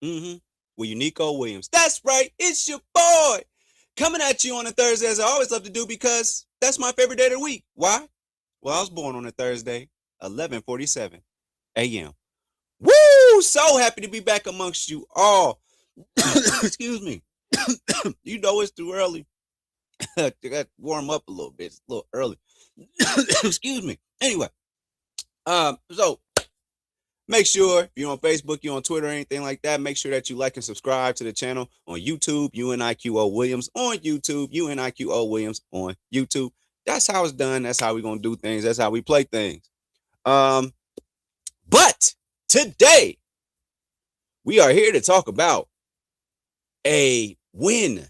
Mm-hmm. With Unico Williams. That's right. It's your boy coming at you on a Thursday, as I always love to do, because that's my favorite day of the week. Why? Well, I was born on a Thursday, 11:47 a.m. Woo! So happy to be back amongst you all. Excuse me. You know it's too early. I got to warm up a little bit. It's a little early. Excuse me. Anyway, so make sure if you're on Facebook, you're on Twitter, or anything like that, make sure that you like and subscribe to the channel on YouTube, UNIQO Williams on YouTube, UNIQO Williams on YouTube. That's how it's done. That's how we're going to do things. That's how we play things. But today, we are here to talk about a win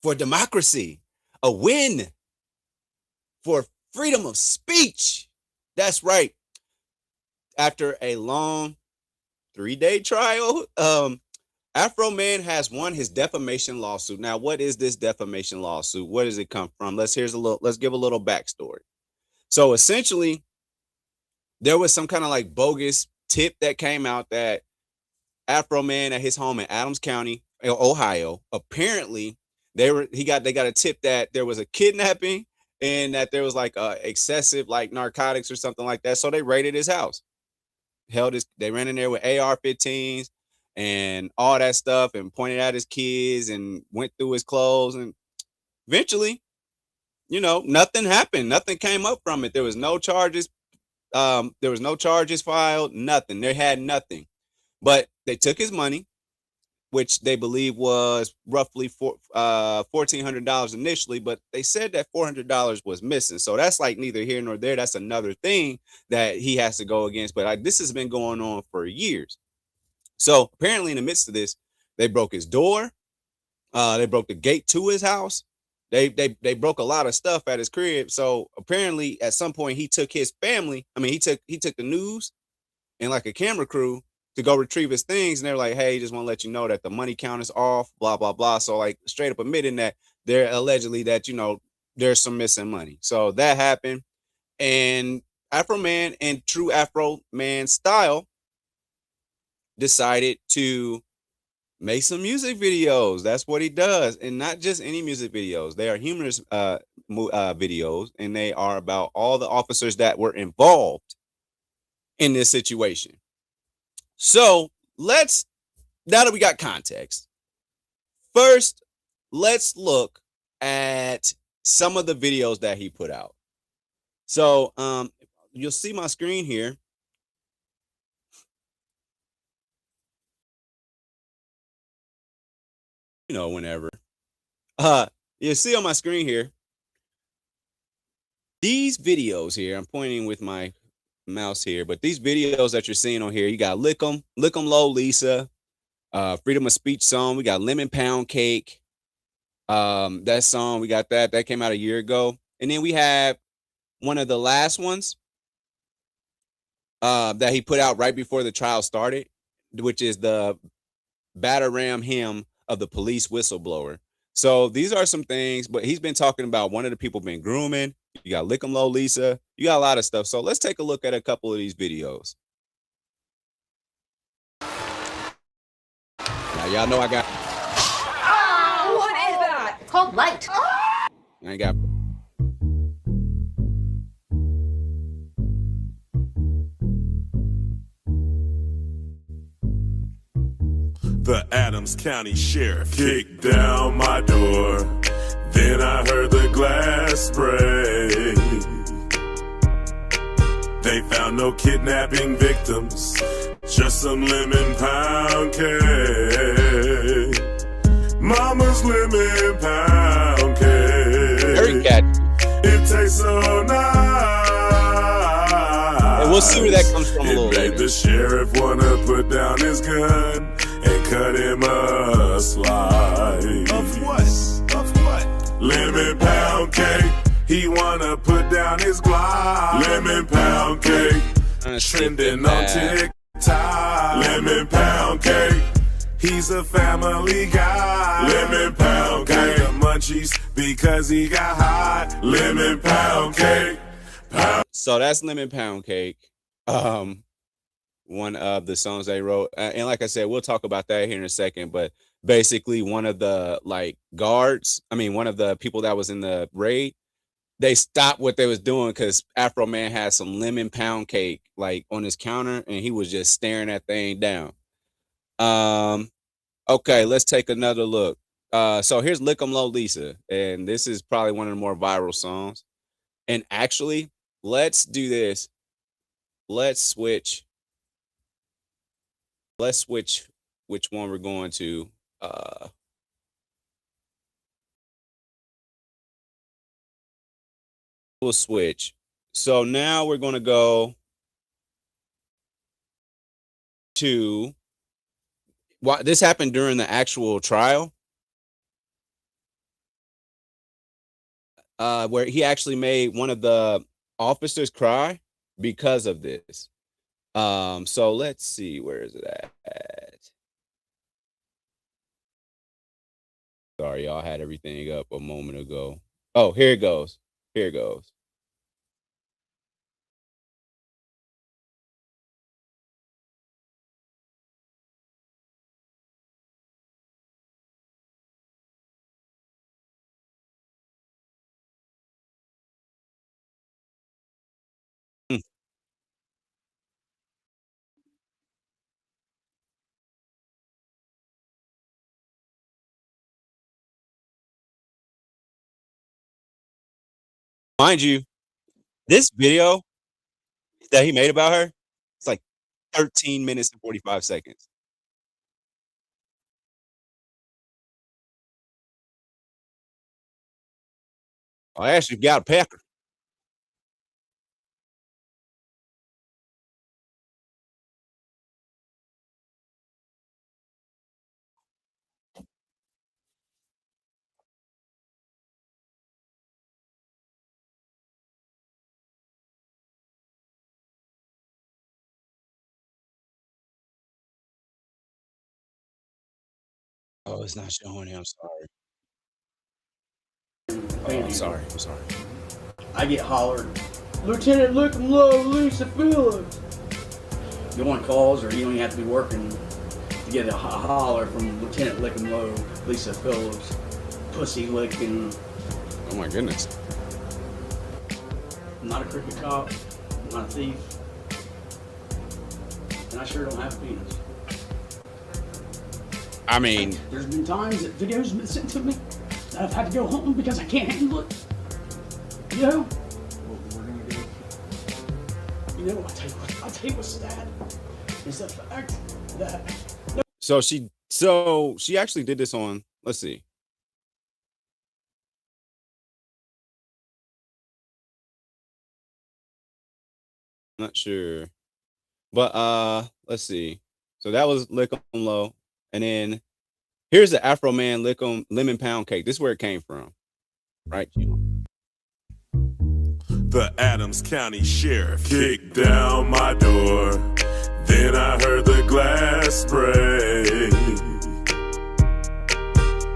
for democracy, a win for freedom of speech. That's right. After a long 3-day trial, Afroman has won his defamation lawsuit. Now, what is this defamation lawsuit? Where does it come from? Let's give a little backstory. So essentially, there was some kind of like bogus tip that came out that Afroman at his home in Adams County, Ohio, apparently they got a tip that there was a kidnapping and that there was like excessive like narcotics or something like that. So they raided his house. They ran in there with AR-15s and all that stuff and pointed at his kids and went through his clothes, and eventually, nothing happened. Nothing came up from it. There was no charges. There was no charges filed. Nothing. They had nothing, but they took his money, which they believe was roughly $1,400 initially, but they said that $400 was missing. So that's like neither here nor there. That's another thing that he has to go against. But this has been going on for years. So apparently in the midst of this, they broke his door. They broke the gate to his house. They broke a lot of stuff at his crib. So apparently at some point he took his family. I mean, he took the news and like a camera crew to go retrieve his things, and they're like, hey, just want to let you know that the money count is off, blah, blah, blah. So like straight up admitting that they're allegedly that, there's some missing money. So that happened. And Afroman, in true Afroman style, decided to make some music videos. That's what he does. And not just any music videos. They are humorous videos, and they are about all the officers that were involved in this situation. So now that we got context, first, let's look at some of the videos that he put out. So you'll see my screen here. Whenever. You'll see on my screen here, these videos here, I'm pointing with my mouse here, but these videos that you're seeing on here, you got Lick 'em Low Lisa, Freedom of Speech song. We got Lemon Pound Cake. That song, we got that came out a year ago. And then we have one of the last ones that he put out right before the trial started, which is the Bataram Hymn of the Police Whistleblower. So these are some things, but he's been talking about one of the people been grooming. You got Lick 'em Low Lisa. You got a lot of stuff. So let's take a look at a couple of these videos. Now y'all know I got. Oh, what is that? It's called light. I got. The Adams County Sheriff kicked down my door. Then I heard the glass break. They found no kidnapping victims, just some lemon pound cake. Mama's lemon pound cake. Very catchy. It tastes so nice. And we'll see where that comes from a little later. It made the sheriff wanna put down his gun and cut him a slice. Of what? Lemon pound cake. He wanna put down his Glock. Lemon pound cake. Trending on TikTok. Lemon pound cake. He's a family guy. Lemon pound cake. Got the munchies because he got hot. Lemon pound cake. So that's Lemon Pound Cake. one of the songs they wrote. And like I said, we'll talk about that here in a second. But basically, one of the like guards, I mean, one of the people that was in the raid, they stopped what they was doing because Afroman had some lemon pound cake like on his counter, and he was just staring that thing down. Okay, let's take another look. So here's Lick 'em Low Lisa, and this is probably one of the more viral songs. And actually, let's do this. Let's switch. Let's switch which one we're going to. We'll switch. So now we're going to go to what this happened during the actual trial. Where he actually made one of the officers cry because of this. So let's see, where is it at? Sorry, y'all, had everything up a moment ago. Oh, here it goes. Here it goes. Hmm. Mind you, this video that he made about her, it's like 13 minutes and 45 seconds. I actually got a pecker. Oh, it's not showing him. I'm sorry. Oh, I'm sorry. I'm sorry. I get hollered, Lieutenant Lick 'em Low, Lisa Phillips. You want calls, or you don't even have to be working to get a holler from Lieutenant Lick 'em Low, Lisa Phillips, pussy licking. Oh my goodness. I'm not a crooked cop, I'm not a thief, and I sure don't have a penis. I mean, There's been times that videos have been sent to me that I've had to go home because I can't handle it. You know? What we're gonna do? You know, I'll tell you what's sad is the fact that. so she actually did this on, let's see. Not sure. But let's see. So that was Lick 'em Low. And then here's the Afroman Lick 'em Lemon Pound Cake. This is where it came from. Right? The Adams County Sheriff kicked down my door. Then I heard the glass break.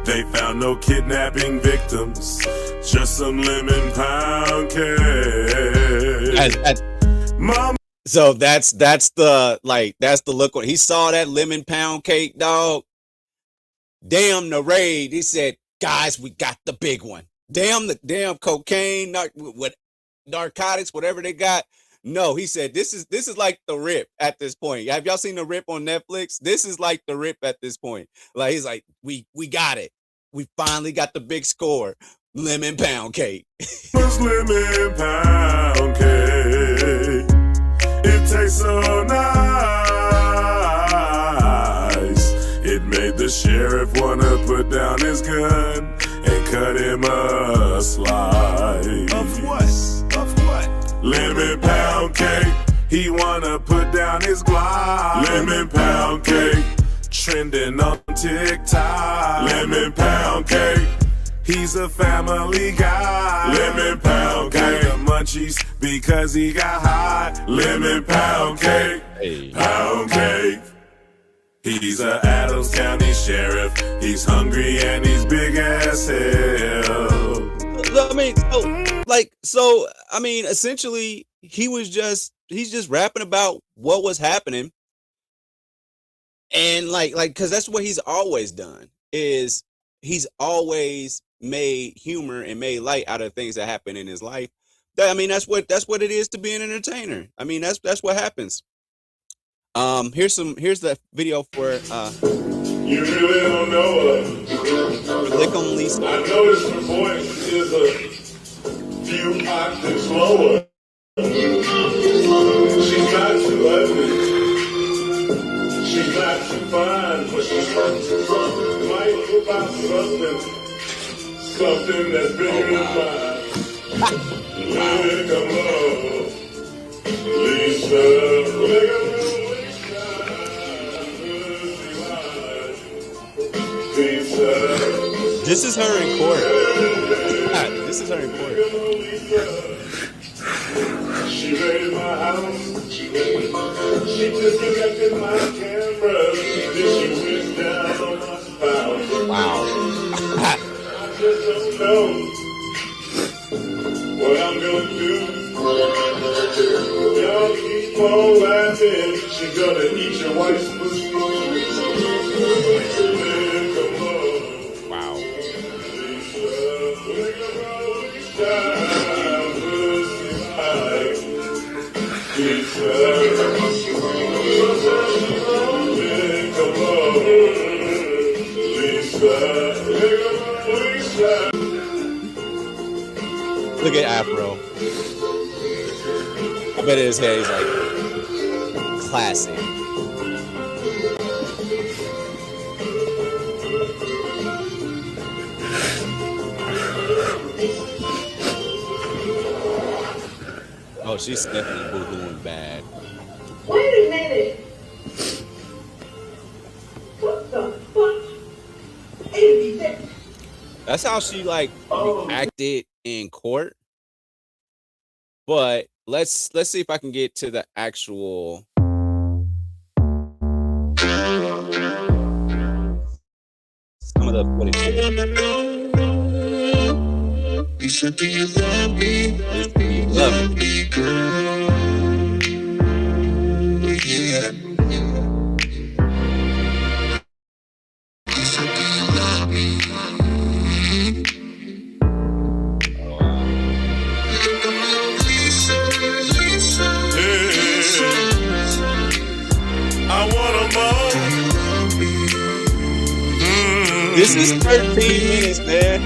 They found no kidnapping victims, just some lemon pound cake. Mom. So that's the look when he saw that lemon pound cake, dog. Damn the raid. He said, guys, we got the big one. Damn the damn cocaine, what narcotics, whatever they got. No, he said this is like the Rip at this point. Have y'all seen the Rip on Netflix? This is like the Rip at this point. Like he's like, we got it. We finally got the big score. Lemon pound cake. Lemon pound cake. It tastes so nice. It made the sheriff wanna put down his gun and cut him a slice. Of what? Of what? Lemon pound cake. He wanna put down his Glock. Lemon pound cake. Trending on TikTok. Lemon pound cake. He's a family guy. Lemon pound cake. Got the munchies because he got high. Lemon pound cake. Hey. Pound cake. He's a Adams County Sheriff. He's hungry and he's big as hell. I mean, essentially, he's just rapping about what was happening. And like, because that's what he's always done. Is he's always made humor and made light out of things that happen in his life. I mean, that's what it is to be an entertainer. I mean, that's what happens. Here's the video for You really don't know her. Lick 'em Lisa. I noticed her voice is a few octaves lower. She's not too ugly. She's not too fine, but she might whip out something that's bigger than mine. Lick 'em up, Lisa. Lick 'em up, Lisa. This is her in court. This is her in court. She raided my house. She disconnected my camera. Then she went down on my spouse. Wow. I just don't know what I'm gonna do. Y'all keep on laughing. She gonna eat your wife's pussy. Wow. Look at Afro. I bet his hair is like classic. Oh, she's definitely boo-hooing bad. Wait a minute. What the fuck? Is that? That's how she like reacted in court. But let's see if I can get to the actual some of the footage. You said, do you love me? Do you love me? Yeah. You said, do you love me? I want 'em all. This is 13 minutes, man.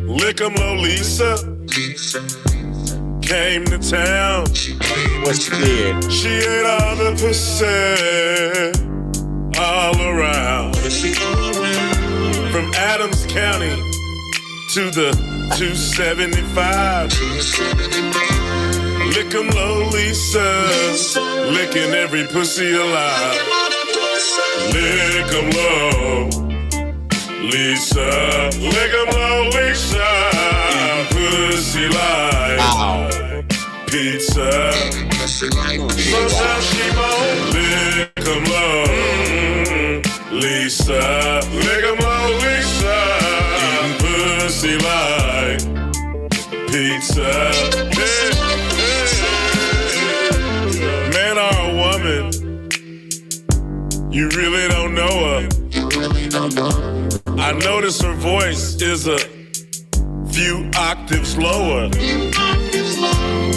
Lick 'em low, Lisa. Came to town. What's weird? She ate all the pussy all around. From Adams County to the 275. Lick 'em low, Lisa. Licking every pussy alive. Lick 'em low, Lisa. Lick 'em low, Lisa. Pussy like pizza. Sometimes she won't. Lick 'em low, Lisa. Lick 'em low, Lisa. Eating pussy like pizza. Hey, hey. Man or a woman, you really don't know her. I notice her voice is a few octaves lower.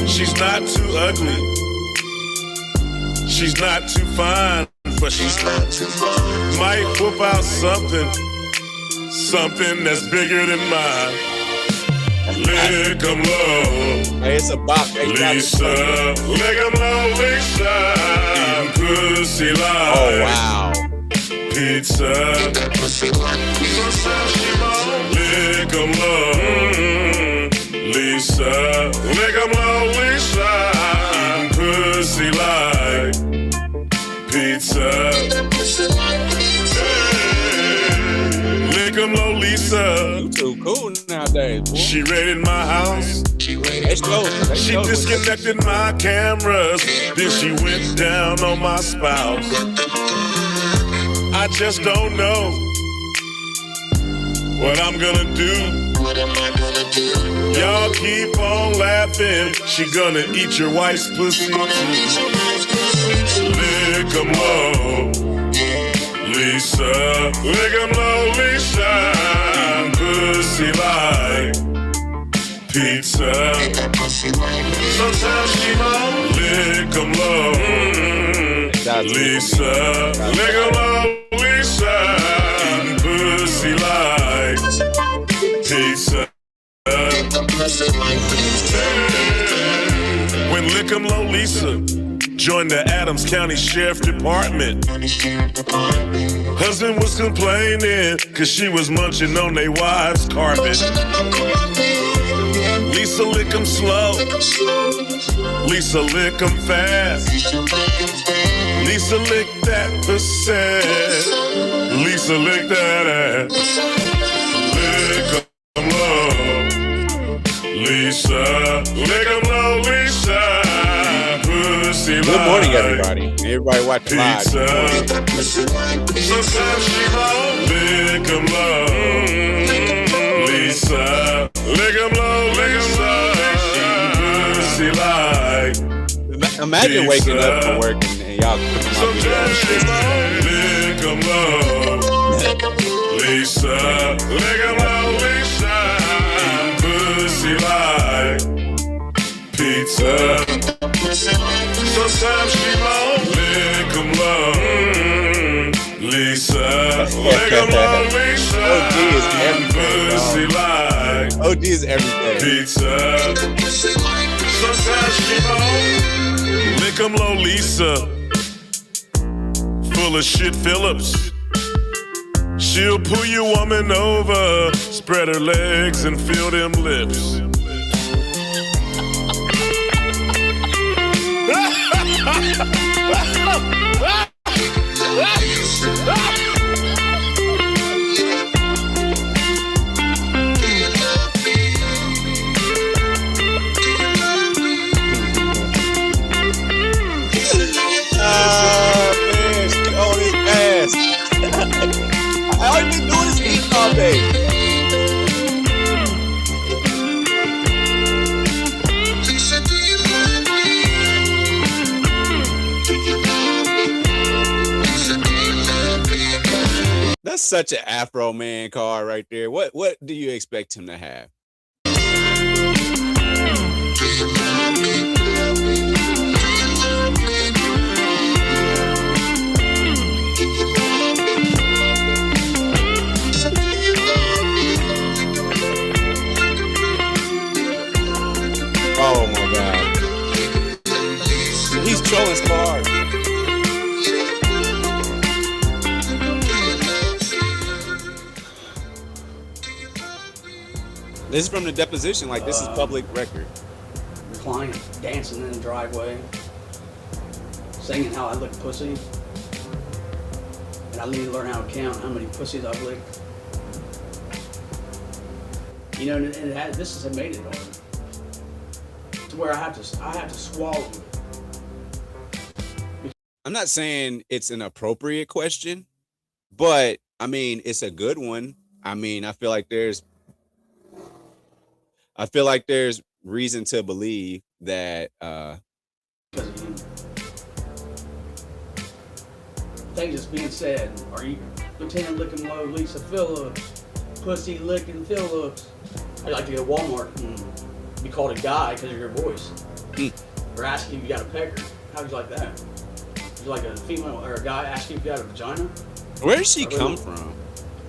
She's not too ugly. She's not too fine, but she's not too fine. Might whoop out something that's bigger than mine. Lick 'em low, Hey, it's a bop. Hey, Lisa. Lick 'em low, Lisa. Eating pussy like oh, wow. pizza. Lick 'em low, Lisa. Lick 'em low, Lisa. Eating pussy like pizza. Lick 'em low, Lisa. You too cool nowadays, boy. She raided my house. She disconnected my cameras. Then she went down on my spouse. I just don't know what I'm gonna do. Y'all keep on laughing. She gonna eat your wife's pussy too. Lick 'em low, Lisa. Lick 'em low, Lisa. Pussy like pizza. Sometimes she won't lick 'em low. Lisa, lick 'em low, Lisa. Eating pussy like pizza. When Lick 'em low, Lisa joined the Adams County Sheriff Department. Husband was complaining cause she was munching on their wives' carpet. Lisa lick 'em slow, Lisa lick 'em fast. Lisa lick that pussy, Lisa lick that ass. Lick 'em low, Lisa, lick 'em low, Lisa. Pussy Good morning, everybody. Everybody watching live. Sometimes she won't lick 'em low, Lisa, lick 'em low, Lisa. Pussy like. Imagine waking up from work and y'all sometimes she won't lick 'em low, Lisa, lick 'em low, Lisa. Pussy like pizza. Sometimes she won't lick 'em low, Lisa, lick 'em low, Lisa. OG is everything, Pussy like OG is everything. pizza. Sometimes she won't lick 'em low, Lisa. Full of shit Phillips. She'll pull your woman over, spread her legs and feel them lips. Man, she on his ass. All you been doing is eating all day. That's such an Afroman card right there. What do you expect him to have? Oh my God. He's trolling so hard. This is from the deposition, like this is public record. The client dancing in the driveway, singing how I lick pussy. And I need to learn how to count how many pussies I've licked. You know, and this has made it hard. To where I have to swallow it. I'm not saying it's an appropriate question, but I mean it's a good one. I mean, I feel like there's reason to believe that Because of you. Things that's being said. Are you Lieutenant Licking Low, Lisa Phillips, Pussy Licking Phillips? I'd like to go to Walmart and be called a guy because of your voice. Or asking if you got a pecker. How would you like that? Would you like a female or a guy asking if you got a vagina? where did she come from?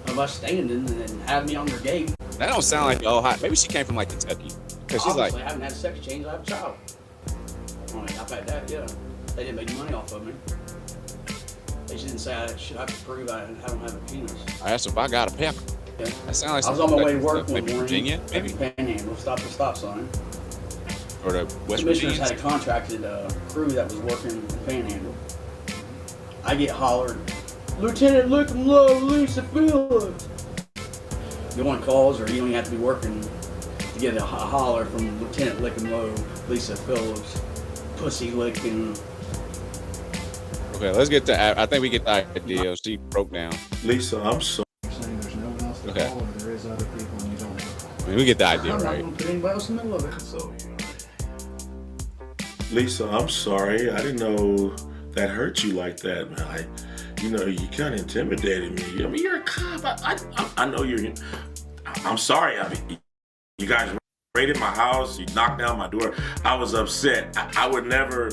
Of us standing and have me on their gate. That don't sound like Ohio. Maybe she came from like Kentucky. Because she's like, Obviously, I haven't had a sex change. I have a child. I mean, I've had that, yeah. They didn't make money off of me. They just didn't say I should have to prove I don't have a penis. I asked if I got a pecker. Yeah. That sounds like I was on my way to work one maybe morning. Virginia, maybe, Panhandle, stopped at the stop sign. or the West Commissioners Virginia. had a contracted crew that was working in Panhandle. I get hollered, Lieutenant Lickum Low, Lisa Phillips. You want calls, or you don't even have to be working to get a holler from Lieutenant Lickum Low, Lisa Phillips, pussy licking. Okay, let's get to. I think we get the idea. She broke down. Lisa, I'm sorry. You're saying there's no one else to Okay. call, or there is other people and you don't know. I mean, we get the idea, I'm not right? gonna put anybody else in the middle of it. So, Lisa, I'm sorry. I didn't know that hurt you like that, man. You kind of intimidated me. I mean, you're a cop. I know you're. I'm sorry. I mean, you guys raided my house. You knocked down my door. I was upset. I would never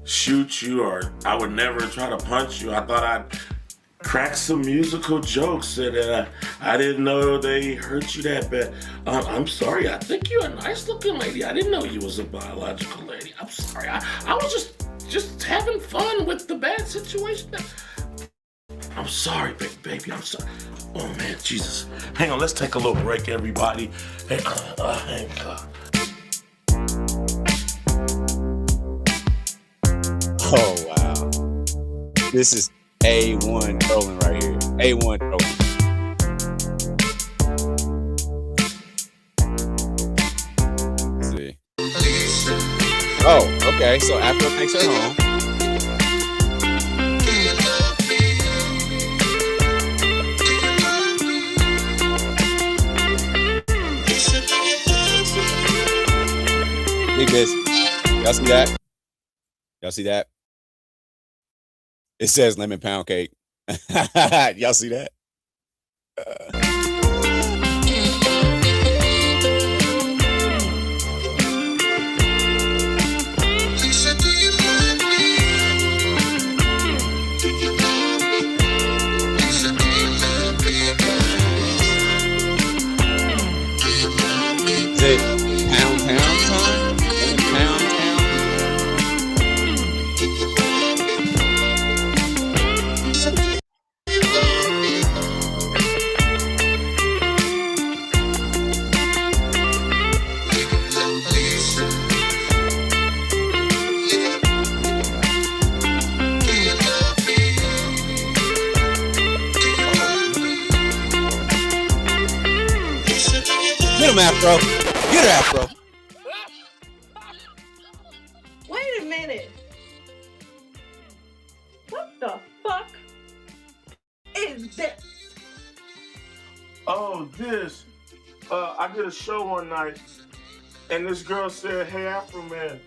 shoot you, or I would never try to punch you. I thought I'd crack some musical jokes, and I didn't know they hurt you that bad. I'm sorry. I think you're a nice looking lady. I didn't know you was a biological lady. I'm sorry. I was just having fun with the bad situation. I'm sorry, baby. I'm sorry. Oh man, Jesus. Hang on. Let's take a little break, everybody. Hey, hang on. Oh wow, this is A1 trolling right here. A1 trolling. Let's see. Oh, okay. So Afro takes her home. Look at this. Y'all see that? Y'all see that? It says lemon pound cake. Y'all see that? Is it pound time? Lemon pound town? Get him, Afro. Get her, Afro. Wait a minute. What the fuck is this? Oh, this. I did a show one night, and this girl said, "Hey, Afroman,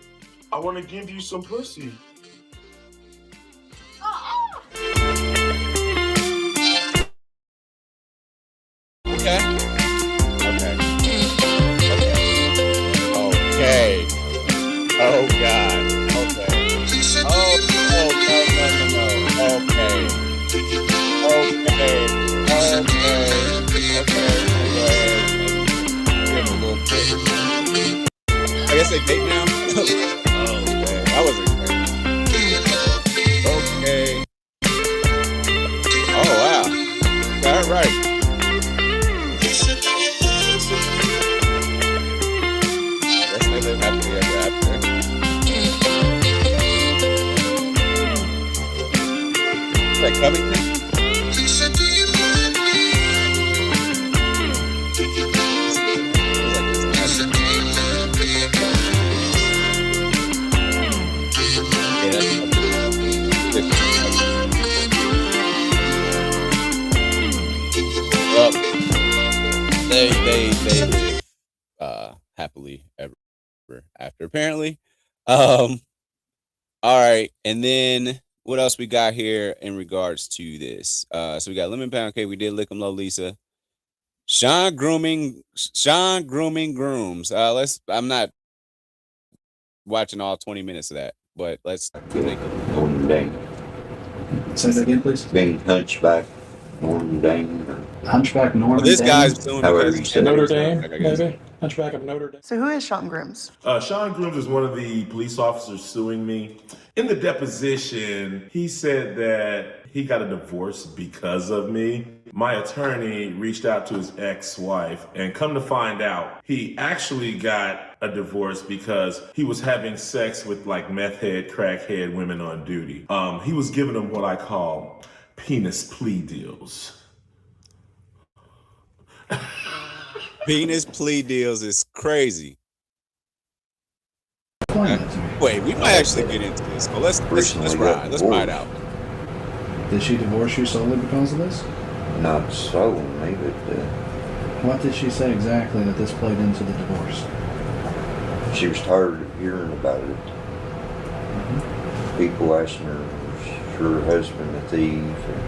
I want to give you some pussy." Okay. Okay. Okay. Oh God. Okay. Oh no. Okay. Okay. Go ahead. Give him a little bit. I guess they date now. Okay. I wasn't okay. Oh wow. All right. They live happily ever after. Like Covington? Well, they live happily ever after, apparently. All right, and then what else we got here in regards to this? So we got lemon pound cake. We did lick 'em low, Lisa. Sean grooming grooms. I'm not watching all 20 minutes of that, but let's take a look. Norman Dane. Say that again, please. Being hunchback, Norman Dane. Hunchback Norman. This Dane? guy's doing However because you say it. Notre Dame, I guess. maybe. Hunchback of Notre Dame. So who is Sean Grooms? Sean Grooms is one of the police officers suing me. In the deposition, he said that he got a divorce because of me. My attorney reached out to his ex-wife, and come to find out, he actually got a divorce because he was having sex with like meth head, crackhead women on duty. He was giving them what I call penis plea deals. Penis plea deals is crazy. Explain that to me. Wait, we might actually get into this. So let's ride. Let's ride out. Did she divorce you solely because of this? Not solely, but What did she say exactly that this played into the divorce? she was tired of hearing about it. People asking her, was her husband a thief? Or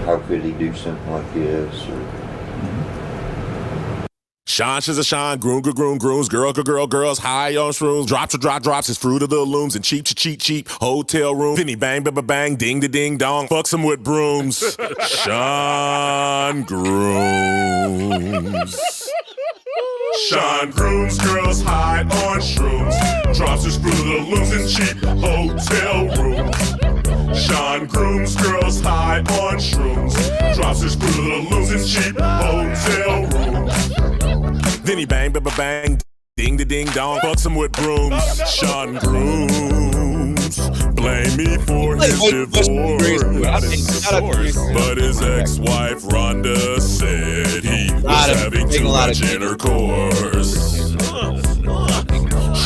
how could he do something like this? Or Sean, she's a Sean, grooms, girls, high on shrooms, drops, his fruit of the looms, and cheap, hotel room, Vinny bang, bang, ding dong, fucks him with brooms. Sean Grooms. Sean Grooms, girls high on shrooms, drops his fruit of the looms in cheap hotel rooms. Sean Grooms, girls high on shrooms, drops his fruit of the looms in cheap hotel rooms. Then he bang, bang, ding dong, fucks him with brooms. Sean Grooms, blame me for his divorce. But his ex-wife Rhonda said he was having too much intercourse.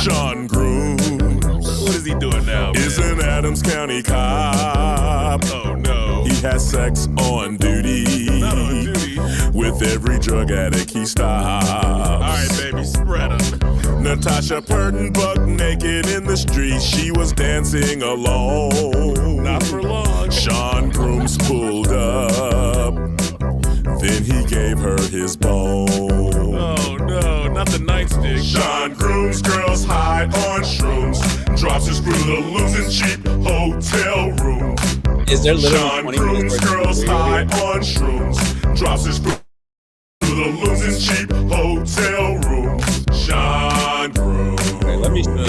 Sean Grooms, what is he doing now? Is an Adams County cop. Oh no, he has sex on duty. With every drug addict he stops. Alright, baby, spread 'em. Natasha Purden buck naked in the street. She was dancing alone. Not for long. Sean Grooms pulled up. Then he gave her his bone. Oh no, not the nightstick. Sean Grooms, girls high on shrooms, drops his fruit of the looms in cheap hotel rooms. Is there literally Sean 20 Grooms, minutes worth girls of high on shrooms, drops his fruit of the looms in cheap hotel rooms. Sean Grooms. Okay, let me make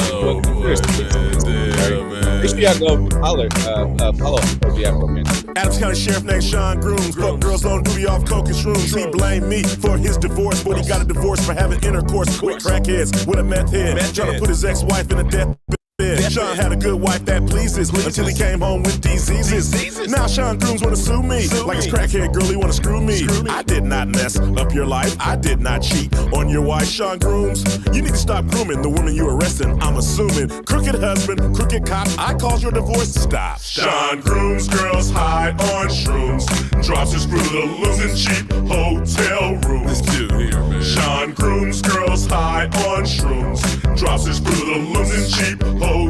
sure y'all go follow the Afroman. Adams County Sheriff named Sean Grooms. Fuck girls on duty off coke and shrooms. He blamed me for his divorce, but he got a divorce for having intercourse with crackheads with a meth head. Trying to put his ex-wife in a death bed. Sean had a good wife that pleases until he came home with diseases. Now Sean Grooms wanna sue me like his crackhead girl, he wanna screw me. I did not mess up your life, I did not cheat on your wife. Sean Grooms, you need to stop grooming the woman you arresting. I'm assuming crooked husband, crooked cop, I caused your divorce. Stop. Sean Grooms, girls high on shrooms, drops his fruit of the looms in cheap hotel rooms. This dude here, man. Sean Grooms, girls high on shrooms, drops his fruit of the looms in cheap hotel room.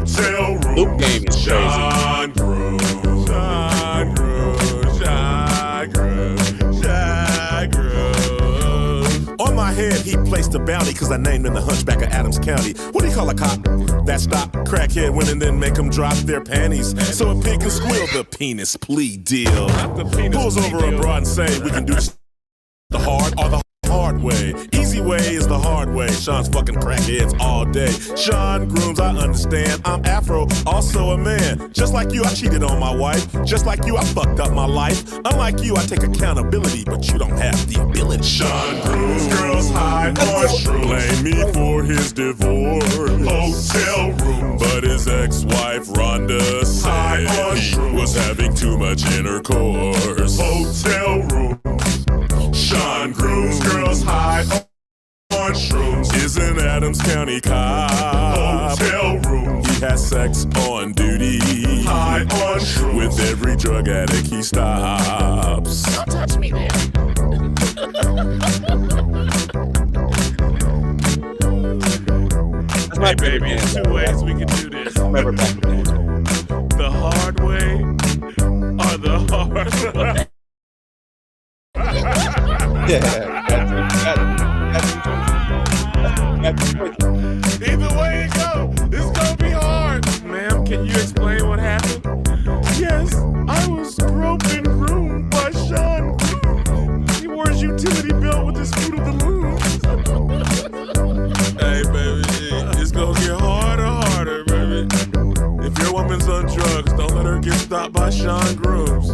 Loop game is crazy. Sean Grooms, Sean Grooms, Sean Grooms, Sean Grooms. On my head, he placed a bounty because I named him the Hunchback of Adams County. What do you call a cop that stop crackhead women then make them drop their panties? So a pig can squeal the penis plea deal. Pulls over a broad and say, we can do this the hard or the hard way. Easy way is the hard way. Sean's fucking crackheads all day. Sean Grooms, I understand. I'm Afro, also a man. Just like you, I cheated on my wife. Just like you, I fucked up my life. Unlike you, I take accountability, but you don't have the ability. Sean Grooms, girls high on shrooms, blame me for his divorce. Hotel room, but his ex-wife Rhonda said he was having too much intercourse. Hotel room. Sean Grooms, girls high on shrooms, is an Adams County cop. Hotel room, he has sex on duty. High on shrooms, with every drug addict he stops. Don't touch me there. Hey baby, there's two ways we can do this. The hard way or the hard way. Either way it go, it's gonna be hard. Ma'am, can you explain what happened? Yes, I was groped and groomed by Sean. He wore his utility belt with his fruit of the loom. Hey, baby, it's gonna get harder, baby. If your woman's on drugs, don't let her get stopped by Sean Grooms.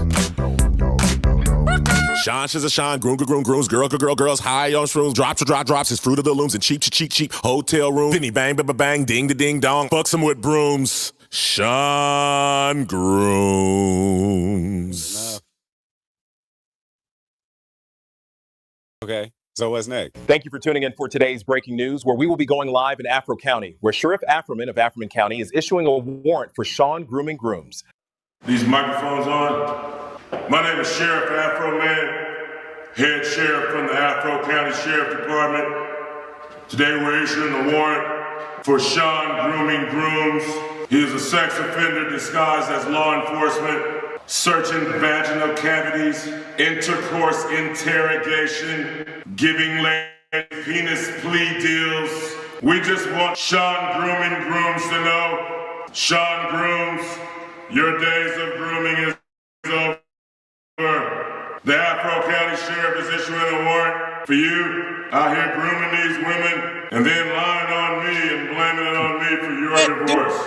Sean, she's a Sean, grooms, girls high on shrooms, drops his fruit of the looms in cheap hotel room. Then he bang, ding dong, fucks him with brooms. Sean Grooms. Okay, so what's next? Thank you for tuning in for today's breaking news, where we will be going live in Afro County, where Sheriff Afroman of Afroman County is issuing a warrant for Sean Grooming Grooms. These microphones on. My name is Sheriff Afroman, head sheriff from the Afro County Sheriff Department. Today we're issuing a warrant for Sean Grooming Grooms. He is a sex offender disguised as law enforcement, searching vaginal cavities, intercourse interrogation, giving ladies penis plea deals. We just want Sean Grooming Grooms to know, Sean Grooms, your days of grooming is over. The Afro County Sheriff is issuing a warrant for you out here grooming these women and then lying on me and blaming it on me for your divorce.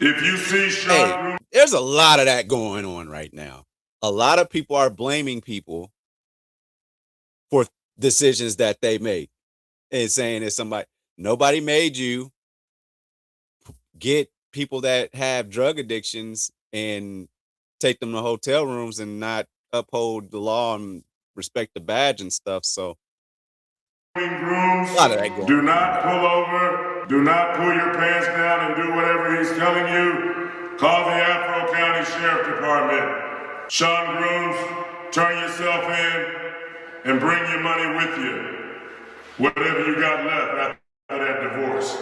If you see Sean Grooming... There's a lot of that going on right now. A lot of people are blaming people for decisions that they made and saying it's somebody. Nobody made you get people that have drug addictions and take them to hotel rooms and not uphold the law and respect the badge and stuff. So Grooms, a lot of that going on. Do not pull over. Do not pull your pants down and do whatever he's telling you. Call the Afro County Sheriff Department. Sean Grooms, turn yourself in and bring your money with you. Whatever you got left after that divorce.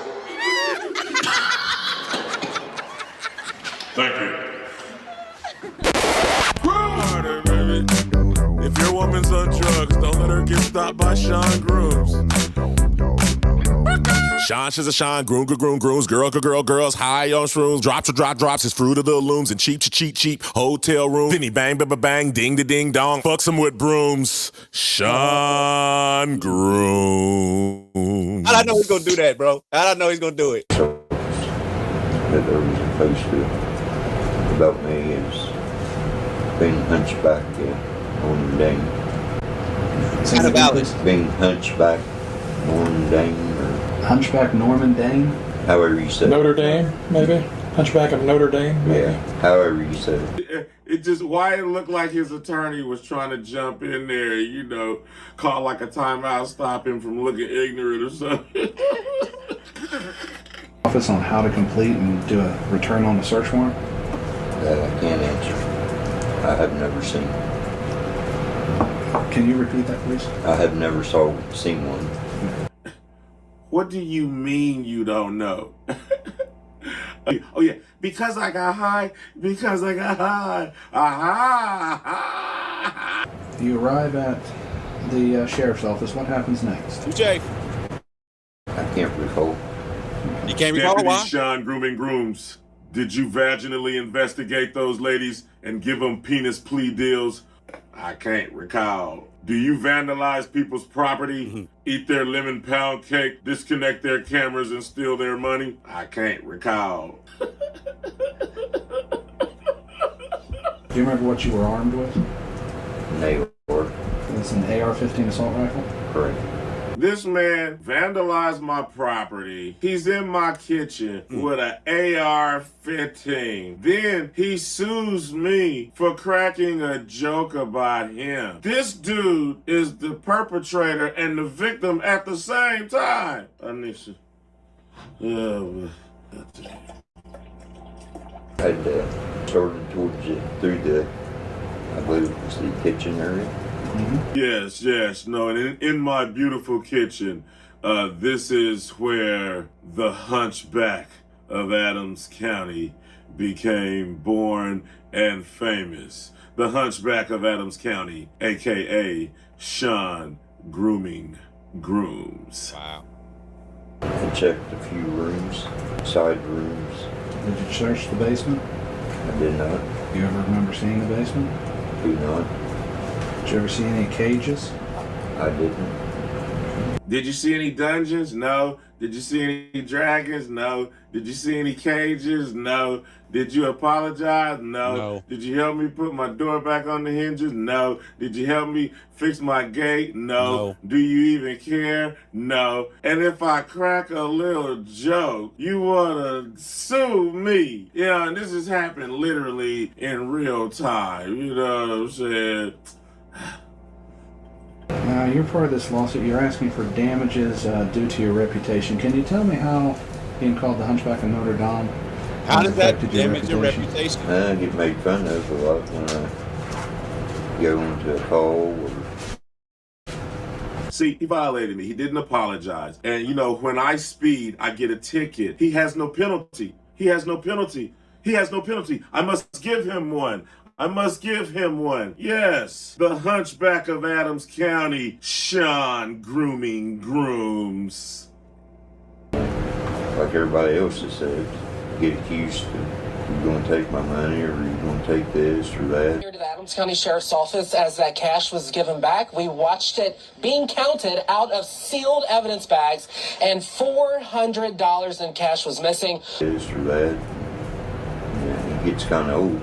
Thank you. If your woman's on drugs, don't let her get stopped by Sean Grooms. Sean, she's a Sean, grooms, girls, high on shrooms, drops, his fruit of the looms, and cheap, hotel room. Then he bang, bang, ding dong, fucks him with brooms. Sean Grooms. How'd I know he's gonna do that, bro? How'd I know he's gonna do it? That there was a poster about me as being hunchback on Dane. Kind of valid. Being hunchback Norman Dane, or Hunchback Norman Dane? however you said Notre it. Dame, maybe? Hunchback of Notre Dame, maybe? Yeah, however you said it. It just, why it looked like his attorney was trying to jump in there, call like a timeout, stop him from looking ignorant or something. Office on how to complete and do a return on a search warrant? That I can't answer. I have never seen. Can you repeat that, please? I have never seen one. What do you mean you don't know? Oh yeah, because I got high. Aha! You arrive at the sheriff's office. What happens next? Jay, I can't recall. you can't recall Deputy why? Sean Grooming Grooms, did you vaginally investigate those ladies and give them penis plea deals? I can't recall. Do you vandalize people's property, eat their lemon pound cake, disconnect their cameras, and steal their money? I can't recall. Do you remember what you were armed with? Nail or It's an AR-15 assault rifle? correct. This man vandalized my property. He's in my kitchen with an AR-15. Then he sues me for cracking a joke about him. This dude is the perpetrator and the victim at the same time. Anisha. I'd started towards it through the, I believe it was the kitchen area. Yes, no, and in my beautiful kitchen, this is where the Hunchback of Adams County became born and famous. The Hunchback of Adams County, aka Sean Grooming Grooms. Wow. I checked a few rooms, side rooms. Did you search the basement? I did not. Do you ever remember seeing the basement? Do not. Did you ever see any cages? I didn't. Did you see any dungeons? No. Did you see any dragons? No. Did you see any cages? No. Did you apologize? No. No. Did you help me put my door back on the hinges? No. Did you help me fix my gate? No. No. Do you even care? No. And if I crack a little joke, you wanna sue me? Yeah, and this is happening literally in real time. You know what I'm saying? Now, you're part of this lawsuit. You're asking for damages due to your reputation. Can you tell me how being called the Hunchback of Notre Dame How Has does it that affected your damage your reputation? reputation? I get made fun of a lot when I go into a call or See, he violated me. He didn't apologize. And you know, when I speed, I get a ticket. He has no penalty. He has no penalty. He has no penalty. I must give him one. I must give him one. Yes, the hunchback of Adams County, Sean Grooming Grooms. like everybody else has said, get accused of you going to take my money or you going to take this or that. Here to the Adams County Sheriff's Office as that cash was given back. We watched it being counted out of sealed evidence bags, and $400 in cash was missing. This or that. Yeah, it gets kind of old.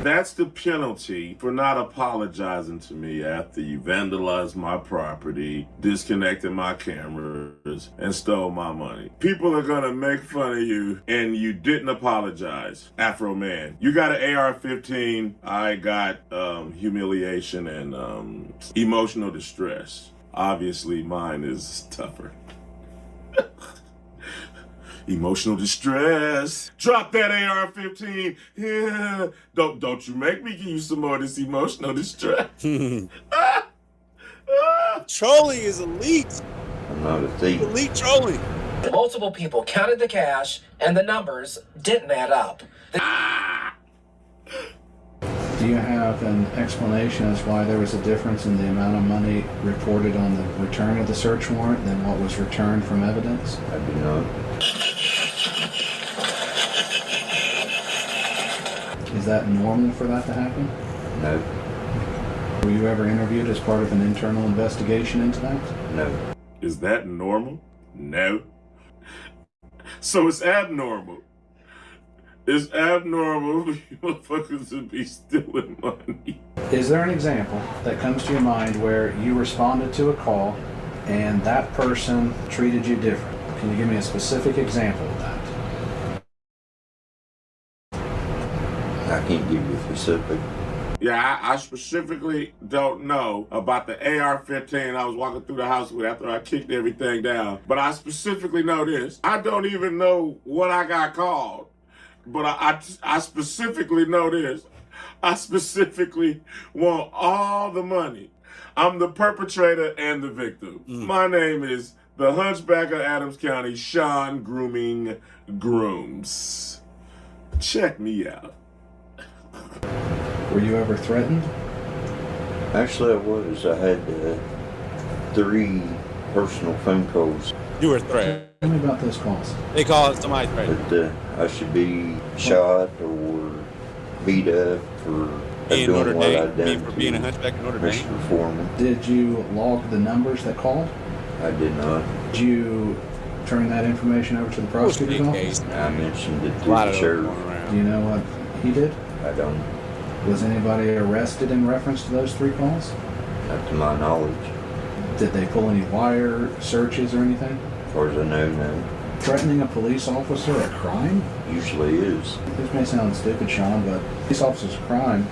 That's the penalty for not apologizing to me after you vandalized my property, disconnected my cameras, and stole my money. People are gonna make fun of you, and you didn't apologize. Afroman, you got an AR-15. I got humiliation and emotional distress. Obviously, mine is tougher. Emotional distress. Drop that AR-15. Yeah. Don't you make me give you some more of this emotional distress. Trolling is elite. I'm not a thief. Elite trolling. Multiple people counted the cash, and the numbers didn't add up. Do you have an explanation as why there was a difference in the amount of money reported on the return of the search warrant than what was returned from evidence? I do not. Is that normal for that to happen? No. Were you ever interviewed as part of an internal investigation into that? No. Is that normal? No. So it's abnormal. It's abnormal for you motherfuckers to be stealing money. Is there an example that comes to your mind where you responded to a call and that person treated you different? Can you give me a specific example of that? I can't give you specific. Yeah, I specifically don't know about the AR-15 I was walking through the house with after I kicked everything down. But I specifically know this. I don't even know what I got called. But I specifically know this. I specifically want all the money. I'm the perpetrator and the victim. My name is the Hunchback of Adams County, Sean Grooming Grooms. Check me out. Were you ever threatened? Actually, I was. I had 3 personal phone calls. You were threatened. Tell me about those calls. They called somebody threatened. That I should be shot or beat up for In doing Notre what Dame, I'd done for to being a hunchback in Notre Dame. Mr. Foreman. Did you log the numbers that called? I did not. Did you turn that information over to the prosecutor's office? I mentioned it to A lot the of those sheriff. going around. Do you know what he did? I don't. Was anybody arrested in reference to those 3 calls? Not to my knowledge. Did they pull any wire searches or anything? As far as I know, no. Threatening a police officer a crime? Usually is. This may sound stupid, Sean, but police officer's crime.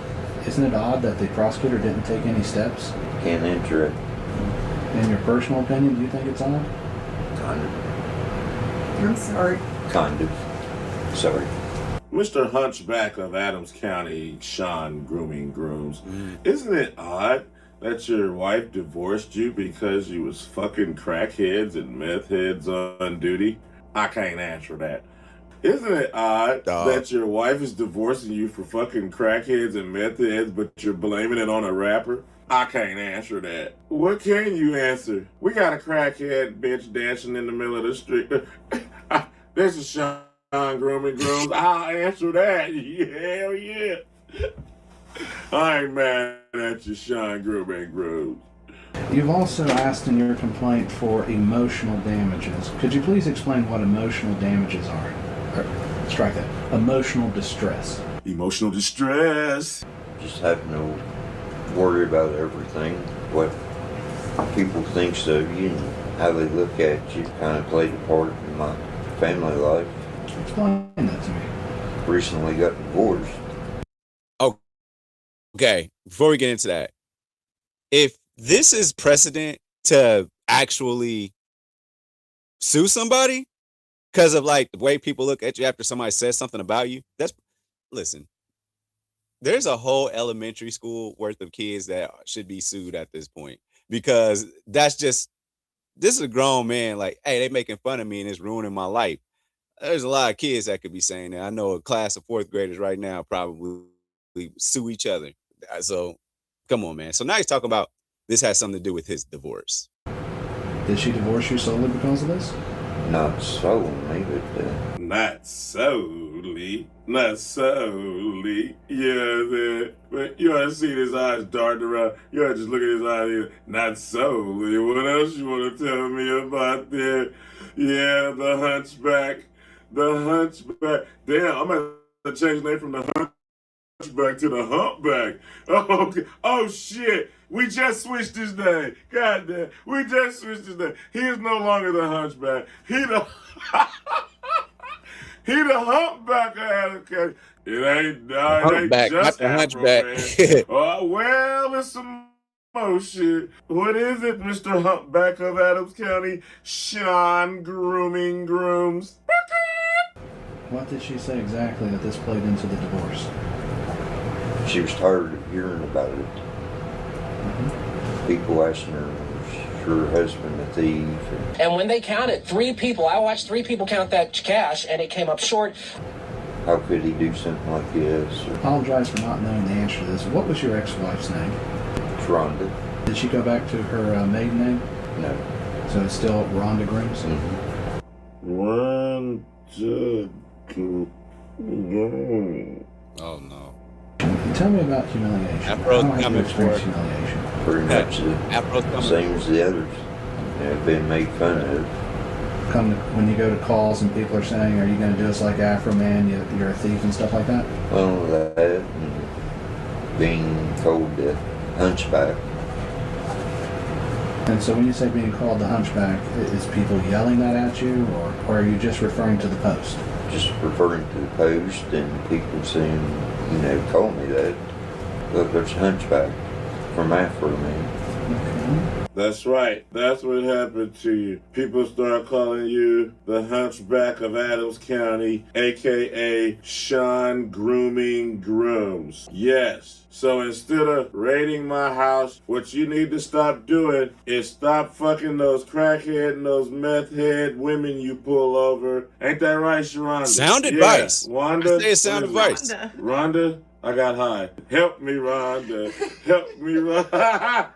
Isn't it odd that the prosecutor didn't take any steps? Can't enter it. In your personal opinion, do you think it's odd? Kind of. I'm sorry. Kind of. Sorry. Mr. Hunchback of Adams County, Sean Grooming Grooms. Isn't it odd that your wife divorced you because you was fucking crackheads and meth heads on duty? I can't answer that. Isn't it odd that your wife is divorcing you for fucking crackheads and meth heads, but you're blaming it on a rapper? I can't answer that. What can you answer? We got a crackhead bitch dancing in the middle of the street. This is Sean Grooming Grooms. I'll answer that. Hell yeah. I ain't mad at you, Sean Grooming Grooms. You've also asked in your complaint for emotional damages. Could you please explain what emotional damages are? Or, strike that. Emotional distress. Emotional distress. Just having to worry about everything. What people think of you and how they look at you kind of played a part in my family life. Explain that to me. Recently got divorced. Okay, before we get into that, if this is precedent to actually sue somebody, because of like the way people look at you after somebody says something about you. Listen, there's a whole elementary school worth of kids that should be sued at this point, because this is a grown man. Like, hey, they making fun of me and it's ruining my life. There's a lot of kids that could be saying that. I know a class of fourth graders right now probably sue each other. So come on, man. So now he's talking about this has something to do with his divorce. Did she divorce you solely because of this? Not solely, but Not solely. Yeah, but you ought to see his eyes darting around. You ought to just look at his eyes. Not solely. What else you want to tell me about that? Yeah, the hunchback. Damn, I'm going to change the name from the hunchback to the humpback. Oh, okay. Oh shit. We just switched his name. God damn. We just switched his name. He is no longer the hunchback. He the humpback of Adam County. It ain't just the hunchback. Afroman. Oh, well, it's some more shit. What is it, Mr. Humpback of Adams County? Sean Grooming Grooms. What did she say exactly that this played into the divorce? she was tired of hearing about it. People asking her, is your husband a thief? And when they counted 3 people, I watched 3 people count that cash, and it came up short. How could he do something like this? I apologize for not knowing the answer to this. What was your ex-wife's name? It's Rhonda. Did she go back to her maiden name? No. So it's still Rhonda Grooms? Rhonda Grooms. Oh, no. Tell me about humiliation. Afro's coming for it. Humiliation. Pretty much the same as the others. Have been made fun of. When you go to calls and people are saying, are you going to do us like Afroman, you're a thief and stuff like that? Well, that and being called the hunchback. And so when you say being called the hunchback, is people yelling that at you, or are you just referring to the post? Just referring to the post and people saying, call me that. Look, there's a hunchback from Afroman. Okay. That's right. That's what happened to you. People start calling you the Hunchback of Adams County, a.k.a. Sean Grooming Grooms. Yes. So instead of raiding my house, what you need to stop doing is stop fucking those crackhead and those meth head women you pull over. Ain't that right, Sharonda? Sound advice. Wanda? I say it's sound advice. Rhonda, I got high. Help me, Rhonda. Help me, Rhonda.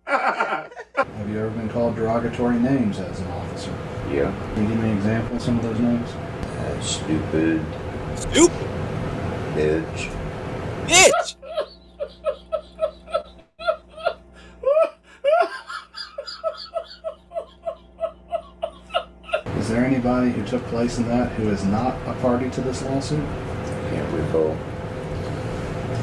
Have you ever been called derogatory names as an officer? Yeah. Can you give me an example of some of those names? Stupid. Stupid? Bitch. Bitch! Is there anybody who took place in that who is not a party to this lawsuit? Can't recall.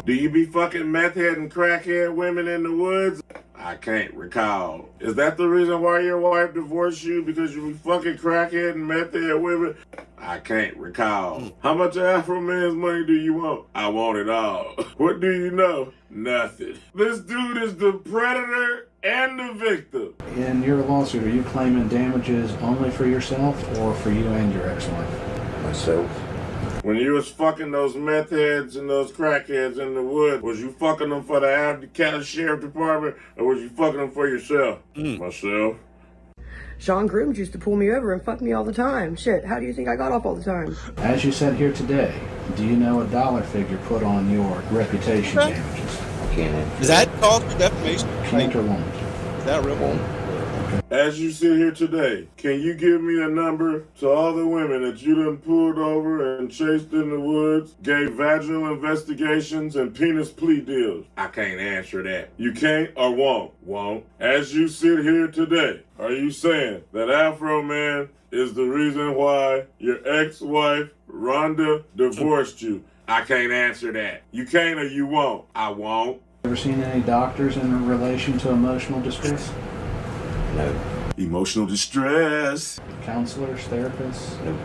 Do you be fucking meth head and crackhead women in the woods? I can't recall. Is that the reason why your wife divorced you? Because you be fucking crackhead and meth head women? I can't recall. How much of Afroman's money do you want? I want it all. What do you know? Nothing. This dude is the predator and the victim. In your lawsuit, are you claiming damages only for yourself or for you and your ex-wife? Myself. When you was fucking those meth heads and those crackheads in the woods, was you fucking them for the Adams County Sheriff Department, or was you fucking them for yourself? Myself. Sean Grooms used to pull me over and fuck me all the time. Shit, how do you think I got off all the time? As you said here today, do you know a dollar figure put on your reputation damages? I can't answer. Is that called for defamation? Can't or won't? Is that real? As you sit here today, can you give me a number to all the women that you done pulled over and chased in the woods, gave vaginal investigations and penis plea deals? I can't answer that. You can't or won't? Won't. As you sit here today, are you saying that Afroman is the reason why your ex-wife, Rhonda, divorced you? I can't answer that. You can't or you won't? I won't. Ever seen any doctors in relation to emotional distress? No. Emotional distress. Counselors, therapists? No.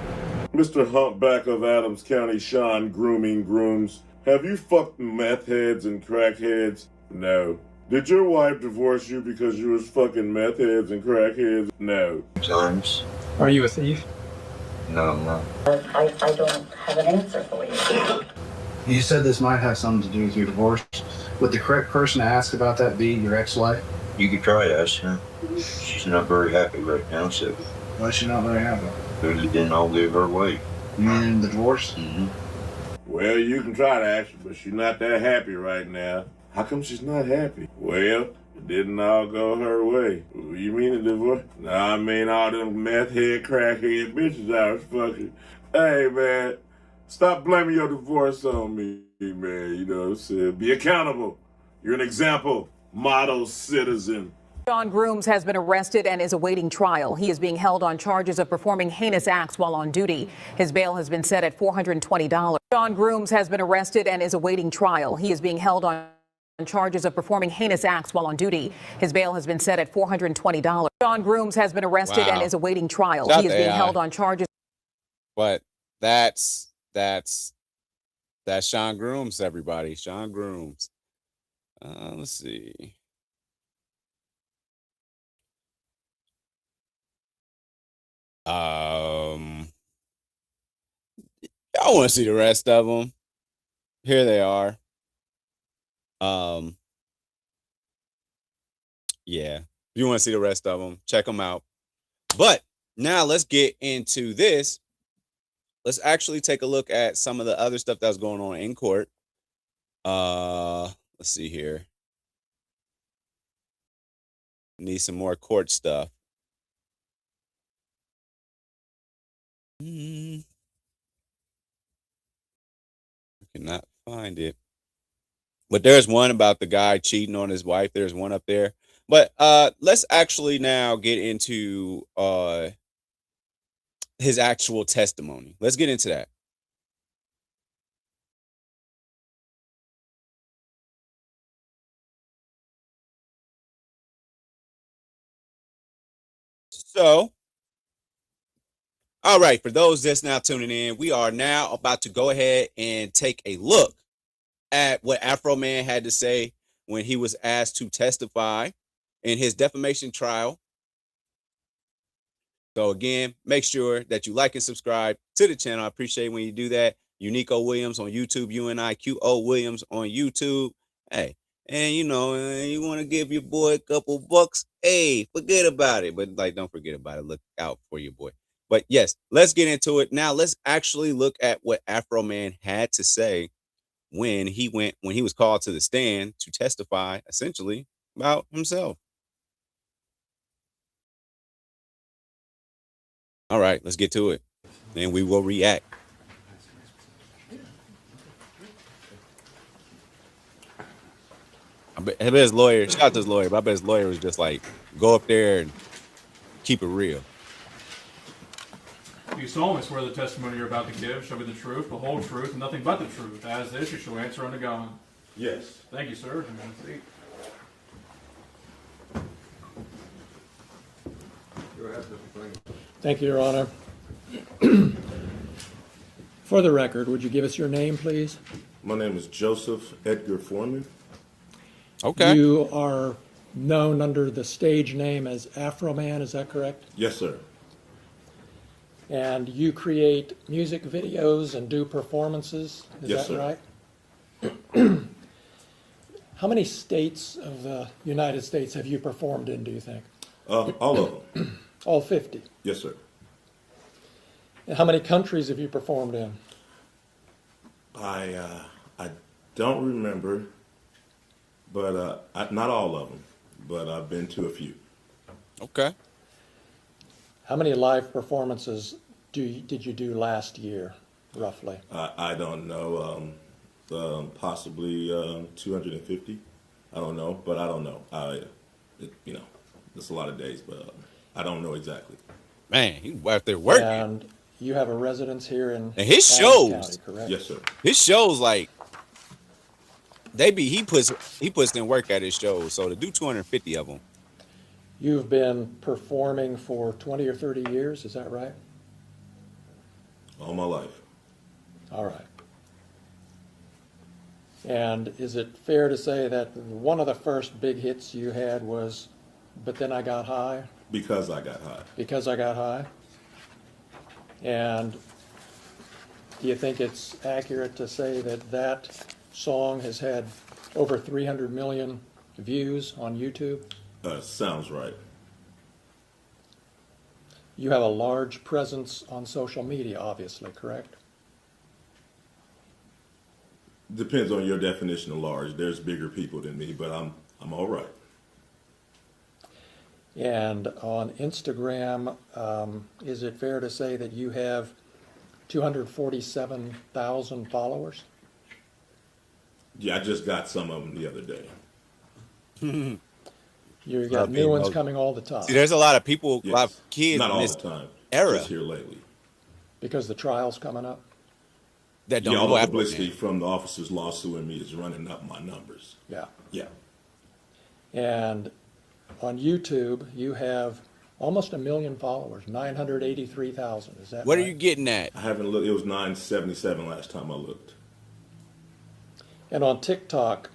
Mr. Humpback of Adams County, Sean Grooming Grooms, have you fucked meth heads and crackheads? No. Did your wife divorce you because you was fucking meth heads and crackheads? No. Times. Are you a thief? No, I'm not. I don't have an answer for you. You said this might have something to do with your divorce. Would the correct person to ask about that be your ex-wife? You could try to ask her. She's not very happy right now, so. Why is she not very happy? Because it didn't all go her way. You mean the divorce? Mm-hmm. Well, you can try to ask her, but she's not that happy right now. How come she's not happy? Well, it didn't all go her way. You mean a divorce? No, I mean all them meth head, crackhead bitches I was fucking. Hey, man, stop blaming your divorce on me, man. You know what I'm saying? Be accountable. You're an example, model citizen. Sean Grooms has been arrested and is awaiting trial. He is being held on charges of performing heinous acts while on duty. His bail has been set at $420. Sean Grooms has been arrested and is awaiting trial. He is being held on charges of performing heinous acts while on duty. His bail has been set at $420. Sean Grooms has been arrested and is awaiting trial. He is being held on charges. But that's Sean Grooms, everybody. Sean Grooms. Let's see. I want to see the rest of them. Here they are. Yeah. If you want to see the rest of them, check them out. But now let's get into this. Let's actually take a look at some of the other stuff that's going on in court. Let's see here. Need some more court stuff. I cannot find it. But there's one about the guy cheating on his wife. There's one up there. But let's actually now get into his actual testimony. Let's get into that. So, all right, for those that's now tuning in, we are now about to go ahead and take a look at what Afroman had to say when he was asked to testify in his defamation trial. So again, make sure that you like and subscribe to the channel. I appreciate when you do that. Unico Williams on YouTube, UNIQO Williams on YouTube. Hey, and you know, you want to give your boy a couple bucks, hey, forget about it. But like, don't forget about it. Look out for your boy. But yes, let's get into it. Now let's actually look at what Afroman had to say when he was called to the stand to testify essentially about himself. All right, let's get to it. Then we will react. I bet his lawyer, shout out to his lawyer, but I bet his lawyer was just like, go up there and keep it real. You solemnly swear the testimony you're about to give shall be the truth, the whole truth, and nothing but the truth. As this, you shall answer unto God. Yes. Thank you, sir. Thank you, Your Honor. For the record, would you give us your name, please? My name is Joseph Edgar Foreman. Okay. You are known under the stage name as Afroman, is that correct? Yes, sir. And you create music videos and do performances, is Yes, that sir. right? How many states of the United States have you performed in, do you think? All of them. All 50? Yes, sir. And how many countries have you performed in? I don't remember, but not all of them, but I've been to a few. Okay. How many live performances did you do last year, roughly? I don't know. Possibly 250. I don't know, but I don't know. It's a lot of days, but I don't know exactly. Man, he out there working. And you have a residence here in and his Adams shows, County, correct? Yes, sir. His shows like he puts in work at his shows. So to do 250 of them. You've been performing for 20 or 30 years, is that right? All my life. All right. And is it fair to say that one of the first big hits you had was But Then I Got High? Because I got high. Because I Got High? And do you think it's accurate to say that that song has had over 300 million views on YouTube? Sounds right. You have a large presence on social media, obviously, correct? Depends on your definition of large. There's bigger people than me, but I'm all right. And on Instagram, is it fair to say that you have 247,000 followers? Yeah, I just got some of them the other day. You got new ones coming all the time. See, there's a lot of people, Yes. a lot of kids Not in all this the time. era Just here lately. Because the trial's coming up? that don't Yeah, all know the Afroman. publicity from the officers lawsuing me is running up my numbers. Yeah. Yeah. And on YouTube, you have almost 1 million followers, 983,000. Is that What right? are you getting at? I haven't looked. It was 977 last time I looked. And on TikTok,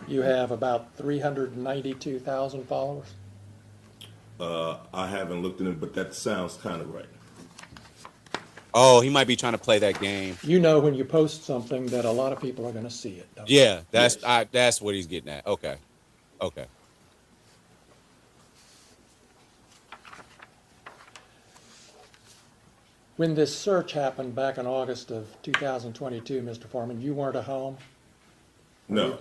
you have about 392,000 followers? I haven't looked at it, but that sounds kind of right. Oh, he might be trying to play that game. You know when you post something that a lot of people are going to see it, don't you? Yeah, that's what he's getting at. Okay. Okay. When this search happened back in August of 2022, Mr. Foreman, you weren't at home? No.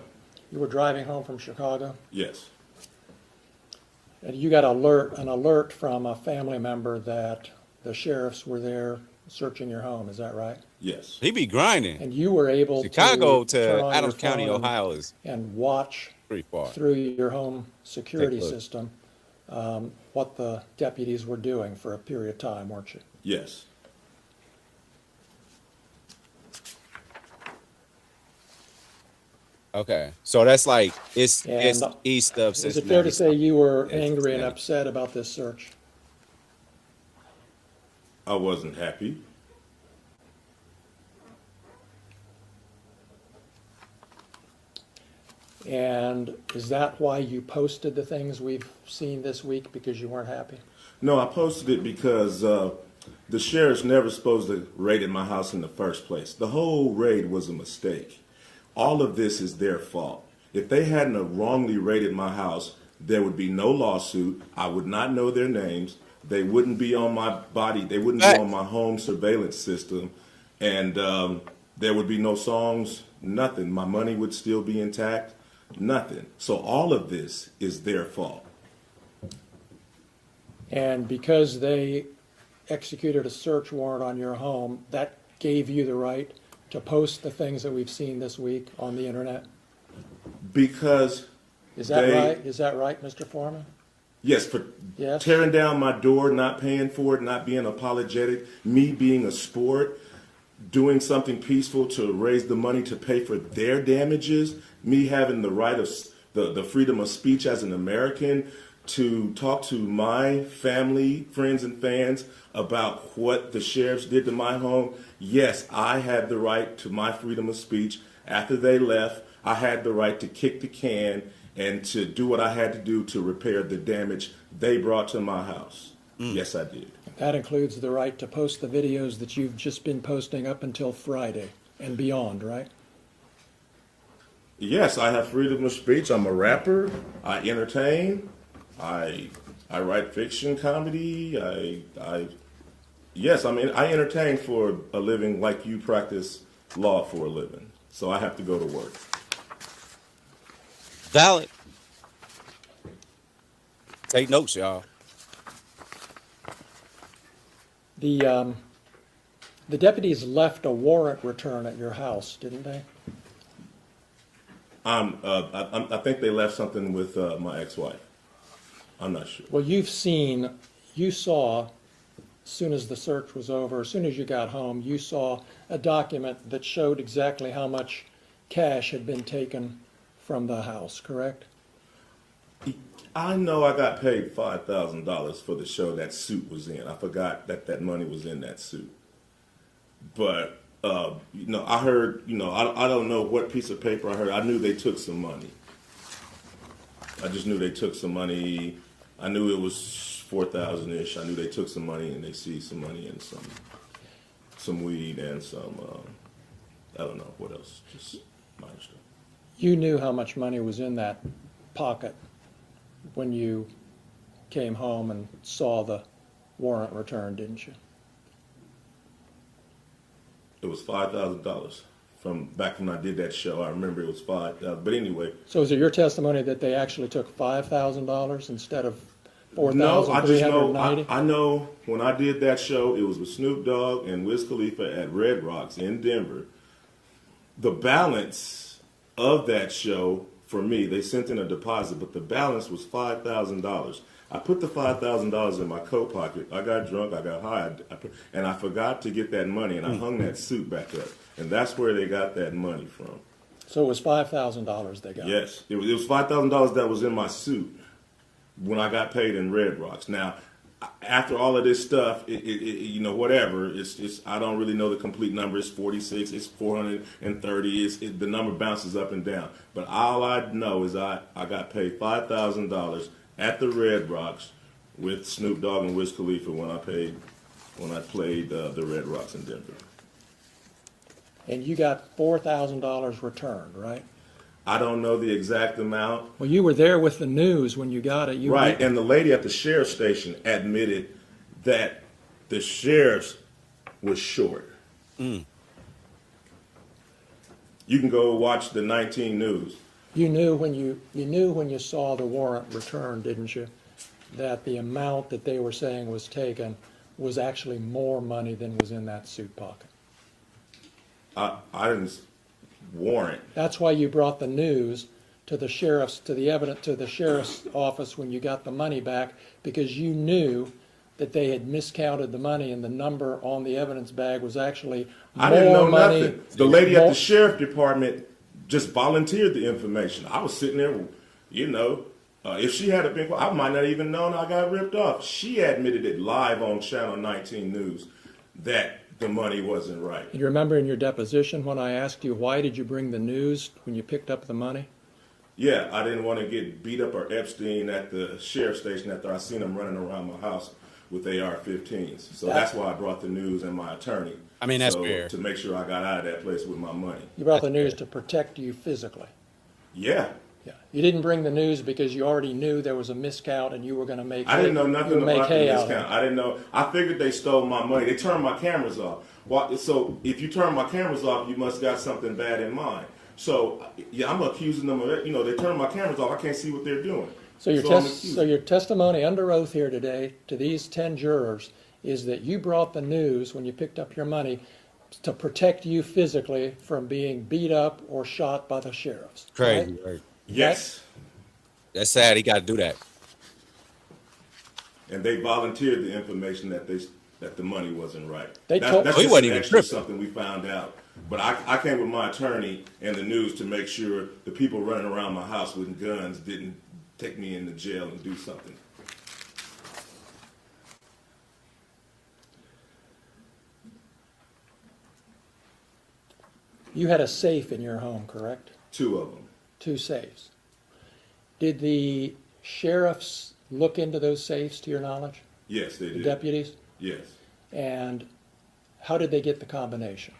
You were driving home from Chicago? Yes. And you got an alert from a family member that the sheriffs were there searching your home, is that right? Yes. He be grinding. And you were able Chicago to turn to on Adams your County, phone Ohio is and watch pretty far. through your home security Take a look. system what the deputies were doing for a period of time, weren't you? Yes. Okay. So that's like it's And east of Is it Cincinnati. fair to say you were Yeah, angry and Cincinnati. upset about this search? I wasn't happy. And is that why you posted the things we've seen this week, because you weren't happy? No, I posted it because the sheriff's never supposed to raid my house in the first place. The whole raid was a mistake. All of this is their fault. If they hadn't have wrongly raided my house, there would be no lawsuit. I would not know their names. They wouldn't be on my body. They wouldn't be on my home surveillance system. And there would be no songs, nothing. My money would still be intact, nothing. So all of this is their fault. And because they executed a search warrant on your home, that gave you the right to post the things that we've seen this week on the internet? Because Is that right? Is that right, Mr. Foreman? Yes, for Yes. tearing down my door, not paying for it, not being apologetic, me being a sport, doing something peaceful to raise the money to pay for their damages, me having the right of the freedom of speech as an American to talk to my family, friends, and fans about what the sheriffs did to my home. Yes, I had the right to my freedom of speech. After they left, I had the right to kick the can and to do what I had to do to repair the damage they brought to my house. Yes, I did. That includes the right to post the videos that you've just been posting up until Friday and beyond, right? Yes, I have freedom of speech. I'm a rapper. I entertain. I write fiction, comedy. Yes, I mean, I entertain for a living like you practice law for a living. So I have to go to work. Valid. Take notes, y'all. The deputies left a warrant return at your house, didn't they? I think they left something with my ex-wife. I'm not sure. Well, you saw, as soon as the search was over, as soon as you got home, you saw a document that showed exactly how much cash had been taken from the house, correct? I know I got paid $5,000 for the show that suit was in. I forgot that money was in that suit. But, I heard, I don't know what piece of paper I heard. I knew they took some money. I just knew they took some money. I knew it was 4,000-ish. I knew they took some money and they seized some money and some some weed and some, I don't know what else, just minor stuff. You knew how much money was in that pocket when you came home and saw the warrant return, didn't you? It was $5,000 from back when I did that show. I remember it was $5,000, but anyway. So is it your testimony that they actually took $5,000 instead of $4,390? No, I just know, I know when I did that show, it was with Snoop Dogg and Wiz Khalifa at Red Rocks in Denver. The balance of that show, for me, they sent in a deposit, but the balance was $5,000. I put the $5,000 in my coat pocket. I got drunk, I got high, and I forgot to get that money, and I hung that suit back up. And that's where they got that money from. So it was $5,000 they got? Yes. It was $5,000 that was in my suit when I got paid in Red Rocks. Now, after all of this stuff, you know, whatever, it's I don't really know the complete number. It's 46, it's 430, the number bounces up and down. But all I know is I got paid $5,000 at the Red Rocks with Snoop Dogg and Wiz Khalifa when I played the Red Rocks in Denver. And you got $4,000 returned, right? I don't know the exact amount. Well, you were there with the news when you got it. Right, and the lady at the sheriff's station admitted that the sheriff's was short. You can go watch the 19 News. You knew when you saw the warrant returned, didn't you, that the amount that they were saying was taken was actually more money than was in that suit pocket? I didn't warrant. That's why you brought the news to the sheriff's office when you got the money back, because you knew that they had miscounted the money and the number on the evidence bag was actually more money. I didn't know nothing. The lady at the sheriff department just volunteered the information. I was sitting there, you know, if she had been, I might not even known I got ripped off. She admitted it live on Channel 19 News that the money wasn't right. You remember in your deposition when I asked you, why did you bring the news when you picked up the money? Yeah, I didn't want to get beat up or Epstein at the sheriff's station after I seen him running around my house with AR-15s. So that's why I brought the news and my attorney. I mean, that's fair. To make sure I got out of that place with my money. You brought the news to protect you physically. Yeah. Yeah. You didn't bring the news because you already knew there was a miscount and you were going to make. I didn't know nothing about the miscount. I didn't know. I figured they stole my money. They turned my cameras off. So if you turn my cameras off, you must got something bad in mind. So yeah, I'm accusing them of it. You know, they turned my cameras off. I can't see what they're doing. So your testimony under oath here today to these 10 jurors is that you brought the news when you picked up your money to protect you physically from being beat up or shot by the sheriffs. Crazy, right? Yes. That's sad. He got to do that. And they volunteered the information that the money wasn't right. They that's told just he wasn't even tripping. Something we found out. But I came with my attorney and the news to make sure the people running around my house with guns didn't take me into jail and do something. You had a safe in your home, correct? 2 of them. 2 safes. Did the sheriffs look into those safes, to your knowledge? Yes, they did. The deputies? Yes. And how did they get the combination?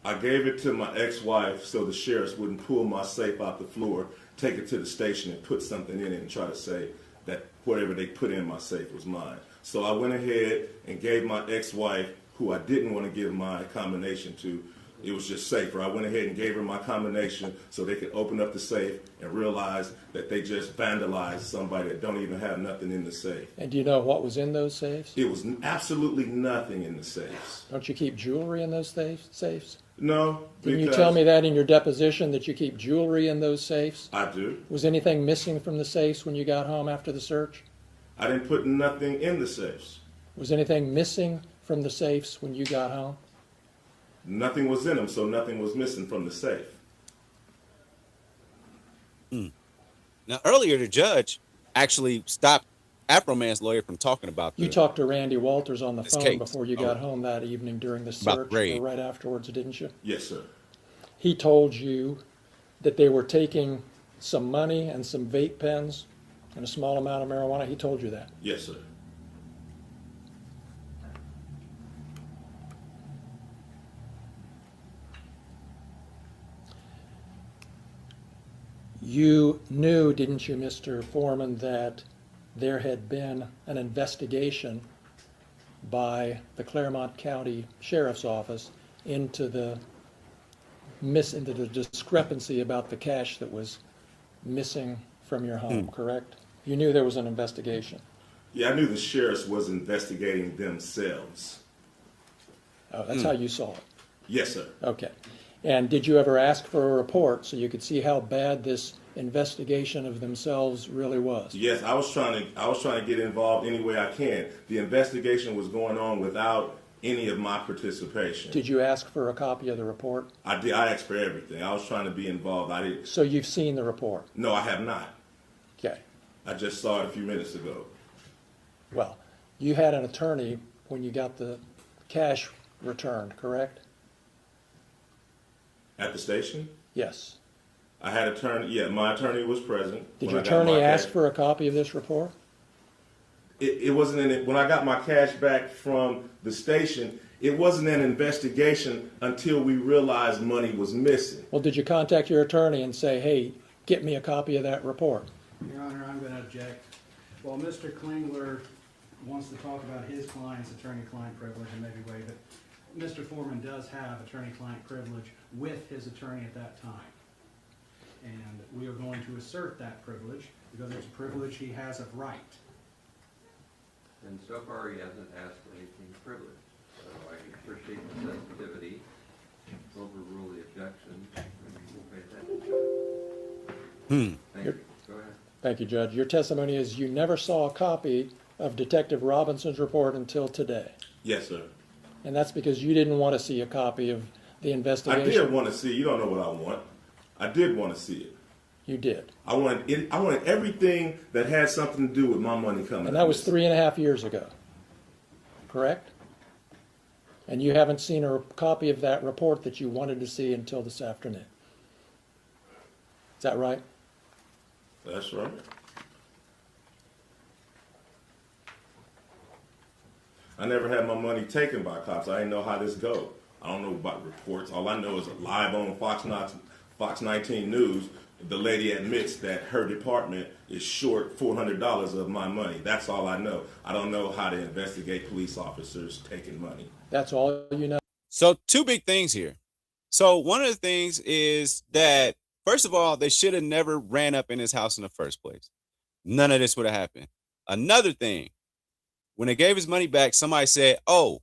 I gave it to my ex-wife so the sheriffs wouldn't pull my safe off the floor, take it to the station and put something in it and try to say that whatever they put in my safe was mine. So I went ahead and gave my ex-wife, who I didn't want to give my combination to, it was just safer. I went ahead and gave her my combination so they could open up the safe and realize that they just vandalized somebody that don't even have nothing in the safe. And do you know what was in those safes? It was absolutely nothing in the safes. Don't you keep jewelry in those safes? No. Didn't you tell me that in your deposition that you keep jewelry in those safes? I do. Was anything missing from the safes when you got home after the search? I didn't put nothing in the safes. Was anything missing from the safes when you got home? Nothing was in them, so nothing was missing from the safe. Now, earlier, the judge actually stopped Afroman's lawyer from talking about You talked to Randy Walters on the phone case. before you got home that evening during the search, or right afterwards, didn't you? Yes, sir. He told you that they were taking some money and some vape pens and a small amount of marijuana. He told you that? Yes, sir. You knew, didn't you, Mr. Foreman, that there had been an investigation by the Claremont County Sheriff's Office into the discrepancy about the cash that was missing from your home, correct? You knew there was an investigation. Yeah, I knew the sheriffs was investigating themselves. Oh, that's how you saw it. Yes, sir. Okay. And did you ever ask for a report so you could see how bad this investigation of themselves really was? Yes, I was trying to get involved any way I can. The investigation was going on without any of my participation. Did you ask for a copy of the report? I did. I asked for everything. I was trying to be involved. I didn't. So you've seen the report? No, I have not. Okay. I just saw it a few minutes ago. Well, you had an attorney when you got the cash returned, correct? At the station? Yes. I had attorney. Yeah, my attorney was present. Did your attorney ask for a copy of this report? It wasn't in it. When I got my cash back from the station, it wasn't an investigation until we realized money was missing. Well, did you contact your attorney and say, hey, get me a copy of that report? Your Honor, I'm going to object. Well, Mr. Klingler wants to talk about his client's attorney-client privilege and maybe waive it. Mr. Foreman does have attorney-client privilege with his attorney at that time. And we are going to assert that privilege because it's a privilege he has of right. And so far he hasn't asked anything privileged. So I appreciate the sensitivity, overrule the objection, and we'll pay attention. Thank you. Go ahead. Thank you, Judge. Your testimony is you never saw a copy of Detective Robinson's report until today. Yes, sir. And that's because you didn't want to see a copy of the investigation. I did want to see. You don't know what I want. I did want to see it. You did. I wanted everything that had something to do with my money coming. And that was 3.5 years ago, correct? And you haven't seen a copy of that report that you wanted to see until this afternoon. Is that right? That's right. I never had my money taken by cops. I didn't know how this go. I don't know about reports. All I know is live on Fox 19 News, the lady admits that her department is short $400 of my money. That's all I know. I don't know how to investigate police officers taking money. That's all you know. So two big things here. So one of the things is that, first of all, they should have never ran up in his house in the first place. None of this would have happened. Another thing, when they gave his money back, somebody said, oh,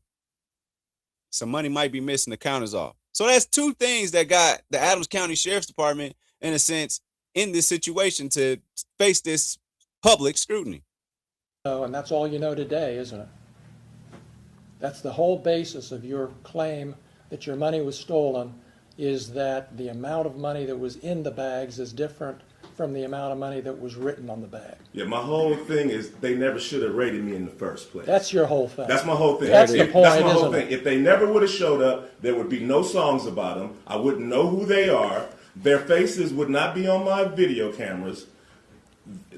some money might be missing, the counter's off. So that's two things that got the Adams County Sheriff's Department, in a sense, in this situation to face this public scrutiny. Oh, and that's all you know today, isn't it? That's the whole basis of your claim that your money was stolen, is that the amount of money that was in the bags is different from the amount of money that was written on the bag. Yeah, my whole thing is they never should have raided me in the first place. That's your whole thing. That's my whole thing. That's the point, that's my whole isn't thing. it? If they never would have showed up, there would be no songs about them. I wouldn't know who they are. Their faces would not be on my video cameras.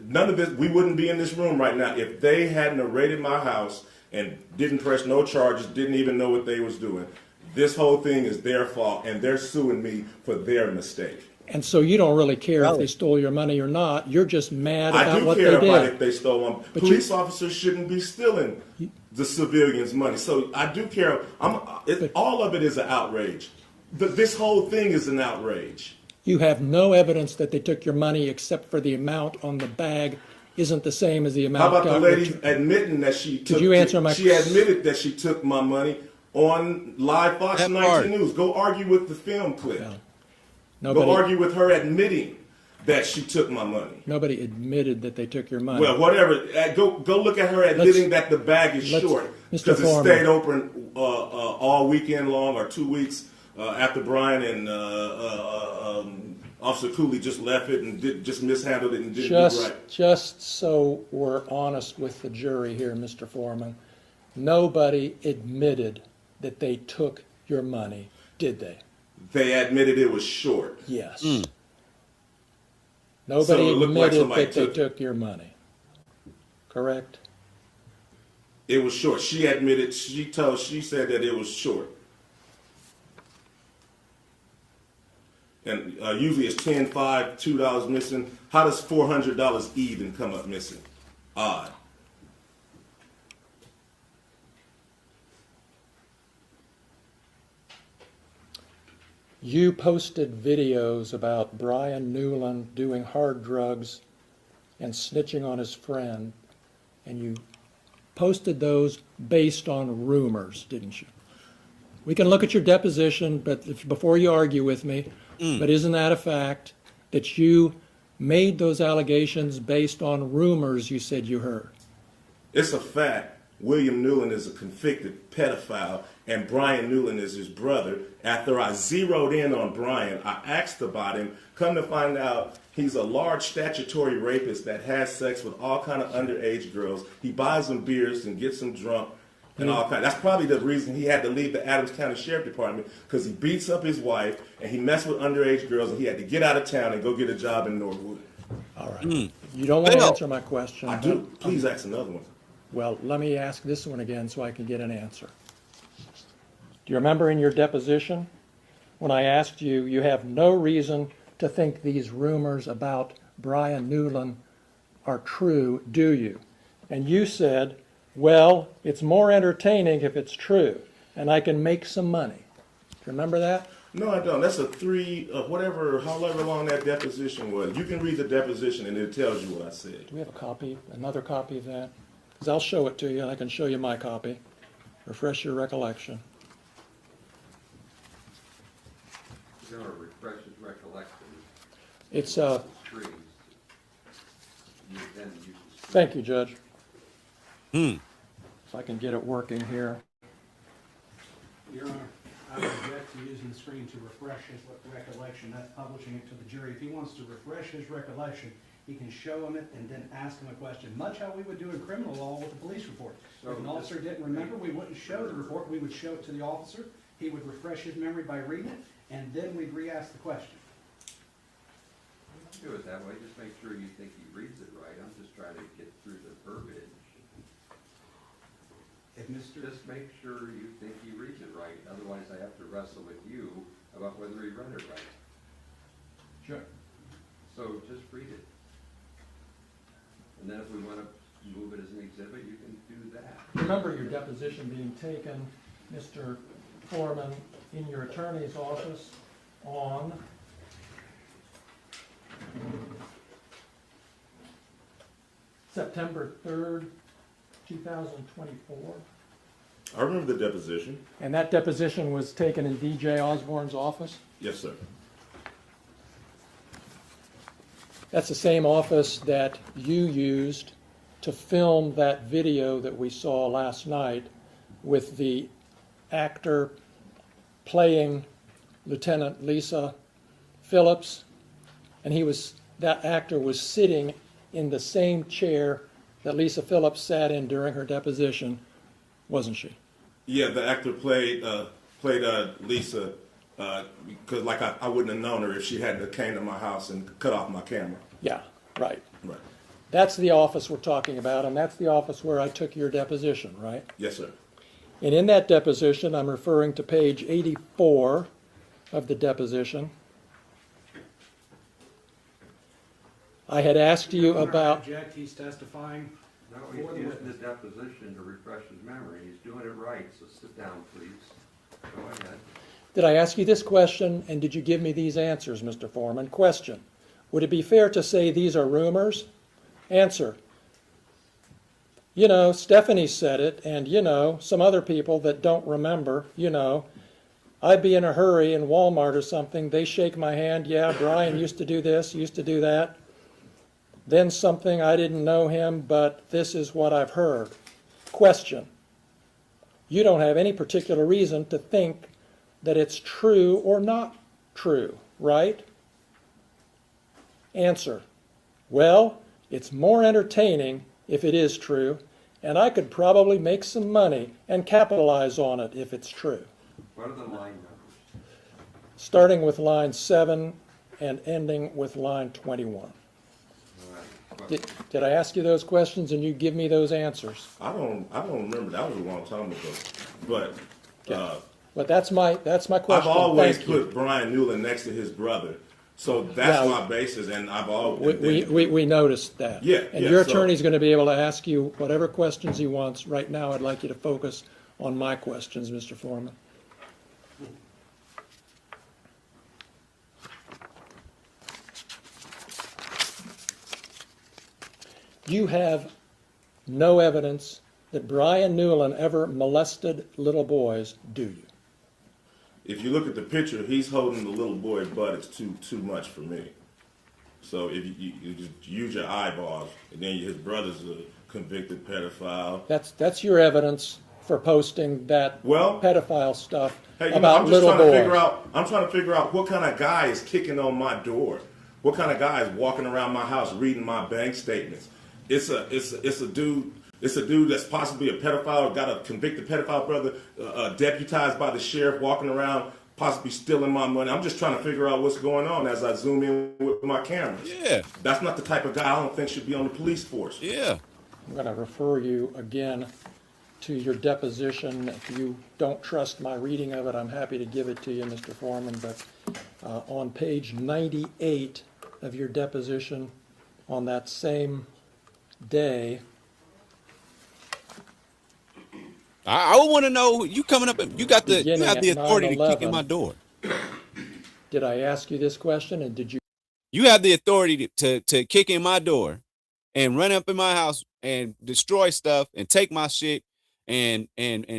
None of this, we wouldn't be in this room right now if they hadn't raided my house and didn't press no charges, didn't even know what they was doing. This whole thing is their fault, and they're suing me for their mistake. And so you don't really care if they stole your money or not. You're just mad about what they did. I do care about if they stole them. Police officers shouldn't be stealing the civilians' money. So I do care. All of it is an outrage. This whole thing is an outrage. You have no evidence that they took your money except for the amount on the bag isn't the same as the amount. How about the lady admitting that she took? Could you answer my? She admitted that she took my money on live Fox 19 News. Go argue with the film clip. Go argue with her admitting that she took my money. Nobody admitted that they took your money. Well, whatever. Go look at her admitting that the bag is short because it stayed open all weekend long or 2 weeks after Brian and Officer Cooley just left it and just mishandled it and didn't do right. Just so we're honest with the jury here, Mr. Foreman, nobody admitted that they took your money, did they? They admitted it was short. Yes. Nobody admitted that they took your money. Correct? It was short. She admitted, she said that it was short. and usually it's 10, 5, $2 missing. How does $400 even come up missing? Odd. You posted videos about Brian Newland doing hard drugs and snitching on his friend, and you posted those based on rumors, didn't you? We can look at your deposition, but before you argue with me, but isn't that a fact that you made those allegations based on rumors you said you heard? It's a fact. William Newland is a convicted pedophile, and Brian Newland is his brother. After I zeroed in on Brian, I asked about him. Come to find out, he's a large statutory rapist that has sex with all kind of underage girls. He buys them beers and gets them drunk and all kind. That's probably the reason he had to leave the Adams County Sheriff Department, because he beats up his wife and he messed with underage girls, and he had to get out of town and go get a job in Norwood. All right. You don't want to answer my question. I do. Please ask another one. Well, let me ask this one again so I can get an answer. Do you remember in your deposition when I asked you, you have no reason to think these rumors about Brian Newland are true, do you? And you said, well, it's more entertaining if it's true, and I can make some money. Do you remember that? No, I don't. That's a however long that deposition was. You can read the deposition and it tells you what I said. Do we have a copy, another copy of that? Because I'll show it to you, and I can show you my copy. Refresh your recollection. You're going to refresh his recollection. It's Trees. Thank you, Judge. If I can get it working here. Your Honor, I would object to using the screen to refresh his recollection. That's publishing it to the jury. If he wants to refresh his recollection, he can show him it and then ask him a question, much how we would do in criminal law with a police report. If an officer didn't remember, we wouldn't show the report. We would show it to the officer. He would refresh his memory by reading it, and then we'd re-ask the question. Do it that way. Just make sure you think he reads it right. I'm just trying to get through the verbiage. Just make sure you think he reads it right. Otherwise, I have to wrestle with you about whether he read it right. Sure. So just read it. And then if we want to move it as an exhibit, you can do that. Remember your deposition being taken, Mr. Foreman, in your attorney's office on September 3rd, 2024. I remember the deposition. And that deposition was taken in DJ Osborne's office? Yes, sir. That's the same office that you used to film that video that we saw last night with the actor playing Lieutenant Lisa Phillips, and that actor was sitting in the same chair that Lisa Phillips sat in during her deposition, wasn't she? Yeah, the actor played Lisa because I wouldn't have known her if she hadn't came to my house and cut off my camera. Yeah, right. Right. That's the office we're talking about, and that's the office where I took your deposition, right? Yes, sir. And in that deposition, I'm referring to page 84 of the deposition. I had asked you about... Object, he's testifying. No, he's using the deposition to refresh his memory. He's doing it right, so sit down, please. Go ahead. Did I ask you this question, and did you give me these answers, Mr. Foreman? Question: would it be fair to say these are rumors? Answer: you know, Stephanie said it, and you know, some other people that don't remember, you know, I'd be in a hurry in Walmart or something, they shake my hand, yeah, Brian used to do this, used to do that. Then something, I didn't know him, but this is what I've heard. Question: you don't have any particular reason to think that it's true or not true, right? Answer: well, it's more entertaining if it is true, and I could probably make some money and capitalize on it if it's true. What are the line numbers? Starting with line 7 and ending with line 21. Did I ask you those questions and you give me those answers? I don't remember. That was a long time ago. But But that's my question. I've always Thank you. put Brian Newland next to his brother. So that's Now, my basis, and I've always... We noticed that. Yeah, And yeah, your so- attorney's going to be able to ask you whatever questions he wants. Right now, I'd like you to focus on my questions, Mr. Foreman. You have no evidence that Brian Newland ever molested little boys, do you? If you look at the picture, he's holding the little boy's butt. It's too much for me. So if you just use your eyeballs, and then his brother's a convicted pedophile. That's your evidence for posting that pedophile stuff Hey, about little boys. I'm trying to figure out what kind of guy is kicking on my door. What kind of guy is walking around my house reading my bank statements? It's a dude. It's a dude that's possibly a pedophile, got a convicted pedophile brother, deputized by the sheriff, walking around, possibly stealing my money. I'm just trying to figure out what's going on as I zoom in with my cameras. Yeah. That's not the type of guy I don't think should be on the police force. Yeah. I'm going to refer you again to your deposition. If you don't trust my reading of it, I'm happy to give it to you, Mr. Foreman. But on page 98 of your deposition, on that same day, I would want to know, you coming up, you got the authority to kick in my door. Did I ask you this question, and did you? You have the authority to kick in my door and run up in my house and destroy stuff and take my shit and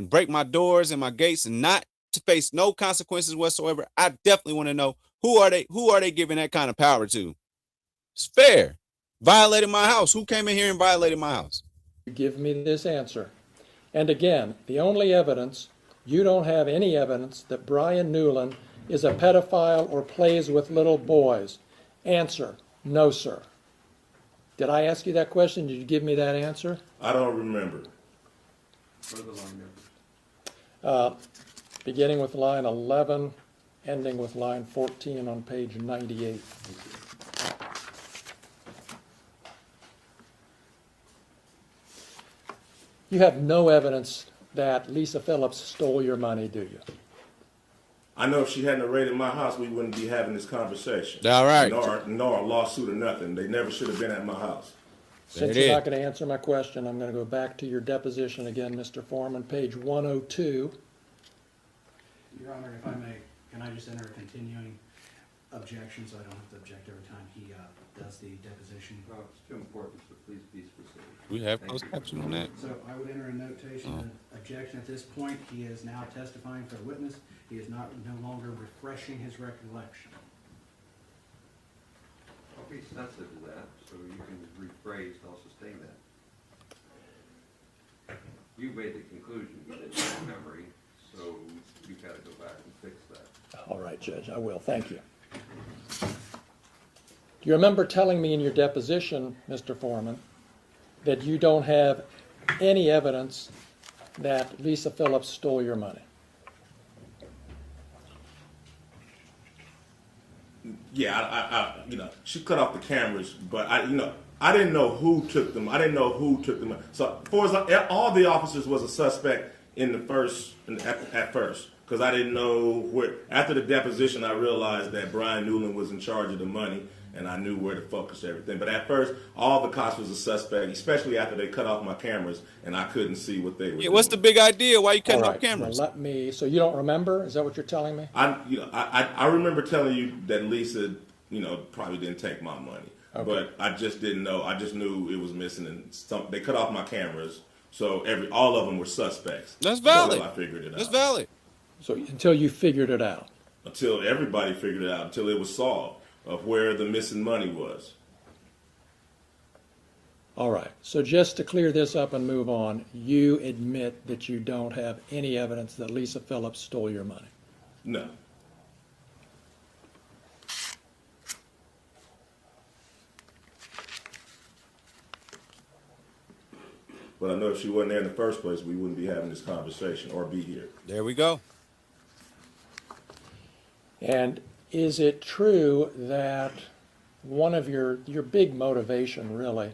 break my doors and my gates and not to face no consequences whatsoever. I definitely want to know who are they giving that kind of power to? It's fair. Violated my house. Who came in here and violated my house? Give me this answer. And again, the only evidence, you don't have any evidence that Brian Newland is a pedophile or plays with little boys. Answer, no, sir. Did I ask you that question? Did you give me that answer? I don't remember. Beginning with line 11, ending with line 14 on page 98. You have no evidence that Lisa Phillips stole your money, do you? I know if she hadn't raided my house, we wouldn't be having this conversation. All right. Nor a lawsuit or nothing. They never should have been at my house. Since you're not going to answer my question, I'm going to go back to your deposition again, Mr. Foreman, page 102. Your Honor, if I may, can I just enter a continuing objection so I don't have to object every time he does the deposition? Well, it's too important, so please be specific. We have closed caption on that. So I would enter a notation, objection at this point. He is now testifying for a witness. He is no longer refreshing his recollection. I'll be sensitive to that, so you can rephrase, I'll sustain that. You made the conclusion, you didn't have memory, so you've got to go back and fix that. All right, Judge, I will. Thank you. Do you remember telling me in your deposition, Mr. Foreman, that you don't have any evidence that Lisa Phillips stole your money? Yeah, she cut off the cameras, but I didn't know who took them. I didn't know who took them. So, all the officers was a suspect in the at first, because I didn't know where. After the deposition, I realized that Brian Newland was in charge of the money, and I knew where to focus everything. But at first, all the cops was a suspect, especially after they cut off my cameras, and I couldn't see what they were doing. What's the big idea? Why you cutting off cameras? Well, so you don't remember? Is that what you're telling me? I remember telling you that Lisa, probably didn't take my money. Okay. But I just didn't know. I just knew it was missing, and they cut off my cameras, so all of them were suspects. That's valid. Until I figured it out. That's valid. So until you figured it out? Until everybody figured it out, until it was solved of where the missing money was. All right. So just to clear this up and move on, you admit that you don't have any evidence that Lisa Phillips stole your money? No. But I know if she wasn't there in the first place, we wouldn't be having this conversation or be here. There we go. And is it true that one of your big motivation, really,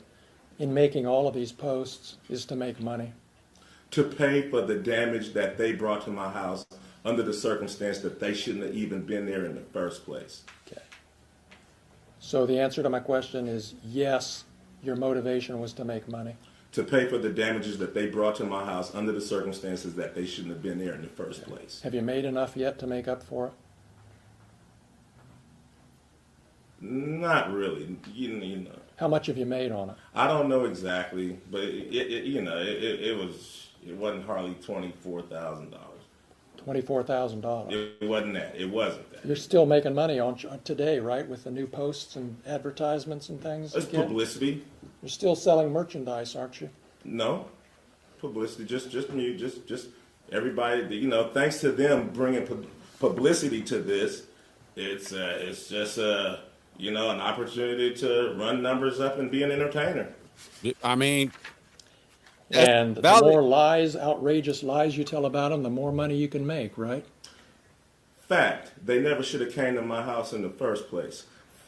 in making all of these posts is to make money? To pay for the damage that they brought to my house under the circumstance that they shouldn't have even been there in the first place. Okay. So the answer to my question is yes, your motivation was to make money. To pay for the damages that they brought to my house under the circumstances that they shouldn't have been there in the first place. Have you made enough yet to make up for it? Not really. You know. How much have you made on it? I don't know exactly, but it wasn't hardly $24,000. $24,000. It wasn't that. It wasn't that. You're still making money on today, right? With the new posts and advertisements and things. It's publicity. You're still selling merchandise, aren't you? No, publicity. Just me. Just everybody. You know, thanks to them bringing publicity to this, it's just you know, an opportunity to run numbers up and be an entertainer. I mean, and the more lies, outrageous lies you tell about them, the more money you can make, right? Fact, they never should have came to my house in the first place.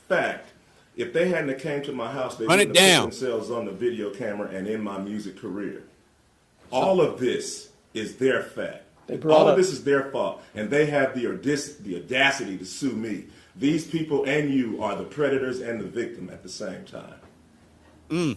Fact, if they hadn't have came to my house, they wouldn't have put themselves on the video camera and in my music career. All of this is their fact. All of this is their fault, and they have the audacity to sue me. These people and you are the predators and the victim at the same time.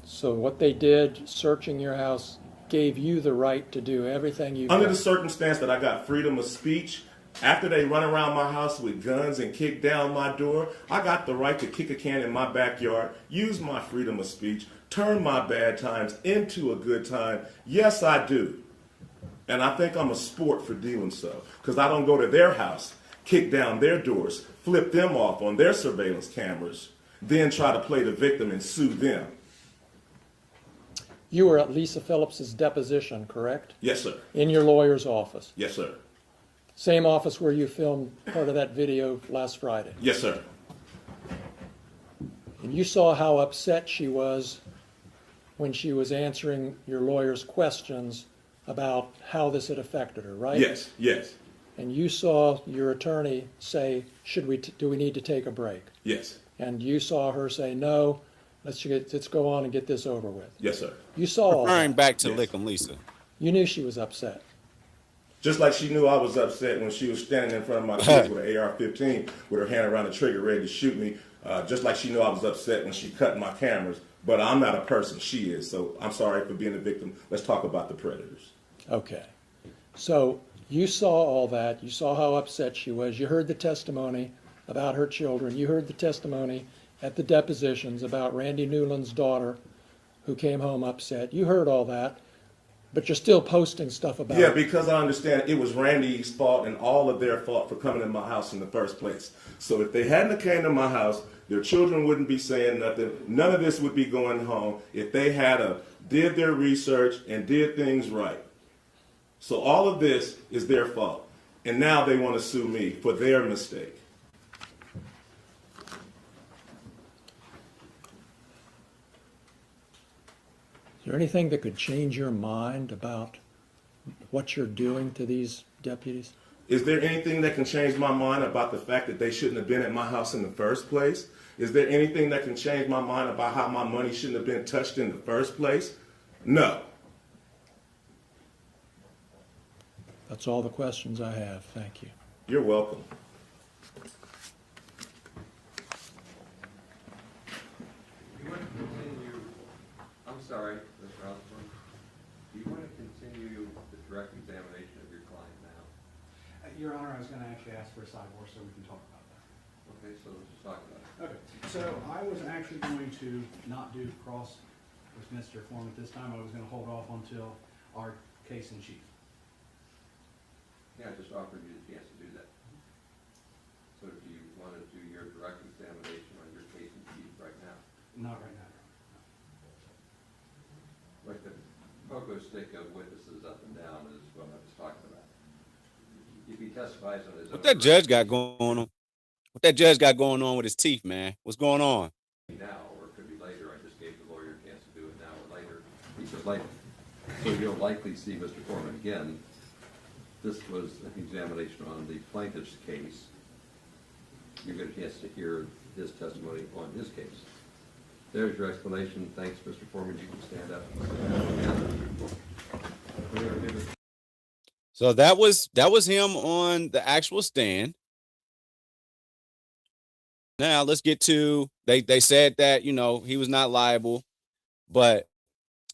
So what they did, searching your house, gave you the right to do everything you Under the circumstance that I got freedom of speech, after they run around my house with guns and kick down my door, I got the right to kick a can in my backyard, use my freedom of speech, turn my bad times into a good time. Yes, I do. And I think I'm a sport for doing so, because I don't go to their house, kick down their doors, flip them off on their surveillance cameras, then try to play the victim and sue them. You were at Lisa Phillips's deposition, correct? Yes, sir. In your lawyer's office? Yes, sir. Same office where you filmed part of that video last Friday? Yes, sir. And you saw how upset she was when she was answering your lawyer's questions about how this had affected her, right? Yes, yes. And you saw your attorney say, do we need to take a break? Yes. And you saw her say, no, let's go on and get this over with. Yes, sir. You saw all that. Referring back to Lickum Lisa. You knew she was upset. Just like she knew I was upset when she was standing in front of my kids with an AR-15 with her hand around the trigger ready to shoot me. Just like she knew I was upset when she cut my cameras. But I'm not a person. She is. So I'm sorry for being a victim. Let's talk about the predators. Okay. So you saw all that. You saw how upset she was. You heard the testimony about her children. You heard the testimony at the depositions about Randy Newland's daughter who came home upset. You heard all that. But you're still posting stuff about it. Yeah, because I understand it was Randy's fault and all of their fault for coming in my house in the first place. So if they hadn't came to my house, their children wouldn't be saying nothing. None of this would be going home if they had did their research and did things right. So all of this is their fault. And now they want to sue me for their mistake. Is there anything that could change your mind about what you're doing to these deputies? Is there anything that can change my mind about the fact that they shouldn't have been at my house in the first place? Is there anything that can change my mind about how my money shouldn't have been touched in the first place? No. That's all the questions I have. Thank you. You're welcome. You want to continue, I'm sorry, Mr. Osborne, do you want to continue the direct examination of your client now? Your Honor, I was going to actually ask for a sidebar so we can talk about that. Okay, so let's just talk about it. Okay, so I was actually going to not do cross with Mr. Foreman this time. I was going to hold off until our case in chief. Yeah, I just offered you the chance to do that. So do you want to do your direct examination on your case in chief right now? Not right now. Like the pogo stick of witnesses up and down is what I was talking about. If he testifies on his own. What that judge got going on? What that judge got going on with his teeth, man? What's going on? Now, or it could be later. I just gave the lawyer a chance to do it now or later. He said later. So you'll likely see Mr. Foreman again. This was an examination on the plaintiff's case. You get a chance to hear his testimony on his case. There's your explanation. Thanks, Mr. Foreman. You can stand up. So that was him on the actual stand. Now let's get to they said that, you know, he was not liable, but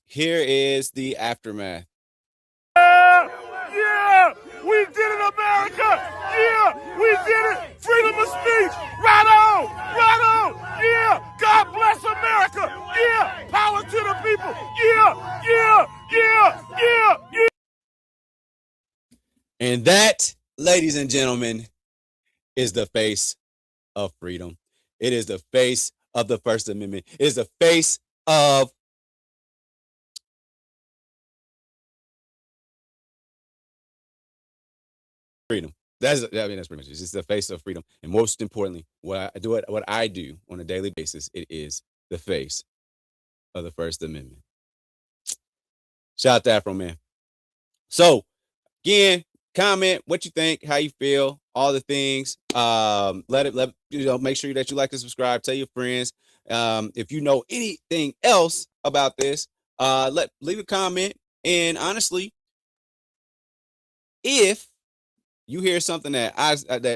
here is the aftermath. Yeah, we did it, America. Yeah, we did it. Freedom of speech. Right on, right on. Yeah, God bless America. Yeah, power to the people. Yeah, yeah, yeah, yeah, yeah. And that, ladies and gentlemen, is the face of freedom. It is the face of the First Amendment. It is the face of freedom. That's pretty much it. It's just the face of freedom. And most importantly, what I do on a daily basis, it is the face of the First Amendment. Shout out to Afroman. So again, comment what you think, how you feel, all the things. Make sure that you like and subscribe. Tell your friends. If you know anything else about this, leave a comment. And honestly, if you hear something that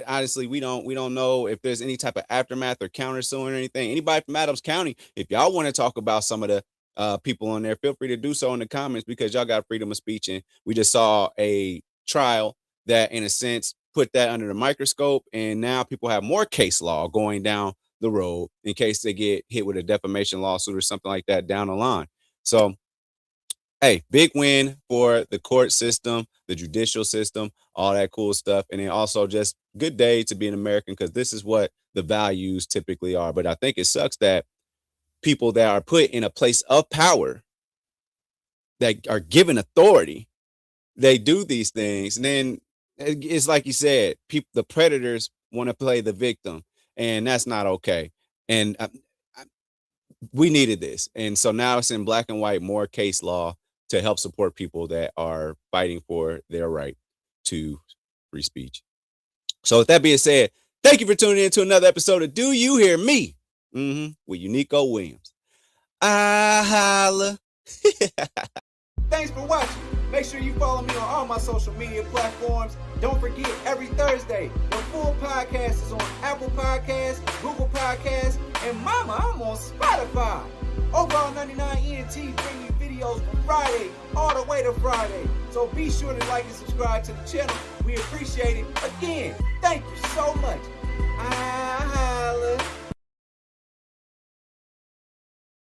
honestly we don't know if there's any type of aftermath or countersuing or anything, anybody from Adams County, if y'all want to talk about some of the people on there, feel free to do so in the comments, because y'all got freedom of speech, and we just saw a trial that in a sense put that under the microscope, and now people have more case law going down the road in case they get hit with a defamation lawsuit or something like that down the line. So hey, big win for the court system, the judicial system, all that cool stuff. And then also just good day to be an American, because this is what the values typically are. But I think it sucks that people that are put in a place of power, that are given authority, they do these things. And then it's like you said, the predators want to play the victim, and that's not okay. And we needed this. And so now it's in black and white, more case law to help support people that are fighting for their right to free speech. So with that being said, thank you for tuning in to another episode of Do You Hear Me? With Unico Williams. I holla. Thanks for watching. Make sure you follow me on all my social media platforms. Don't forget, every Thursday, the full podcast is on Apple Podcasts, Google Podcasts, and mama, I'm on Spotify. Overall 99 ENT bring you videos from Friday all the way to Friday. So be sure to like and subscribe to the channel. We appreciate it. Again, thank you so much. I holla.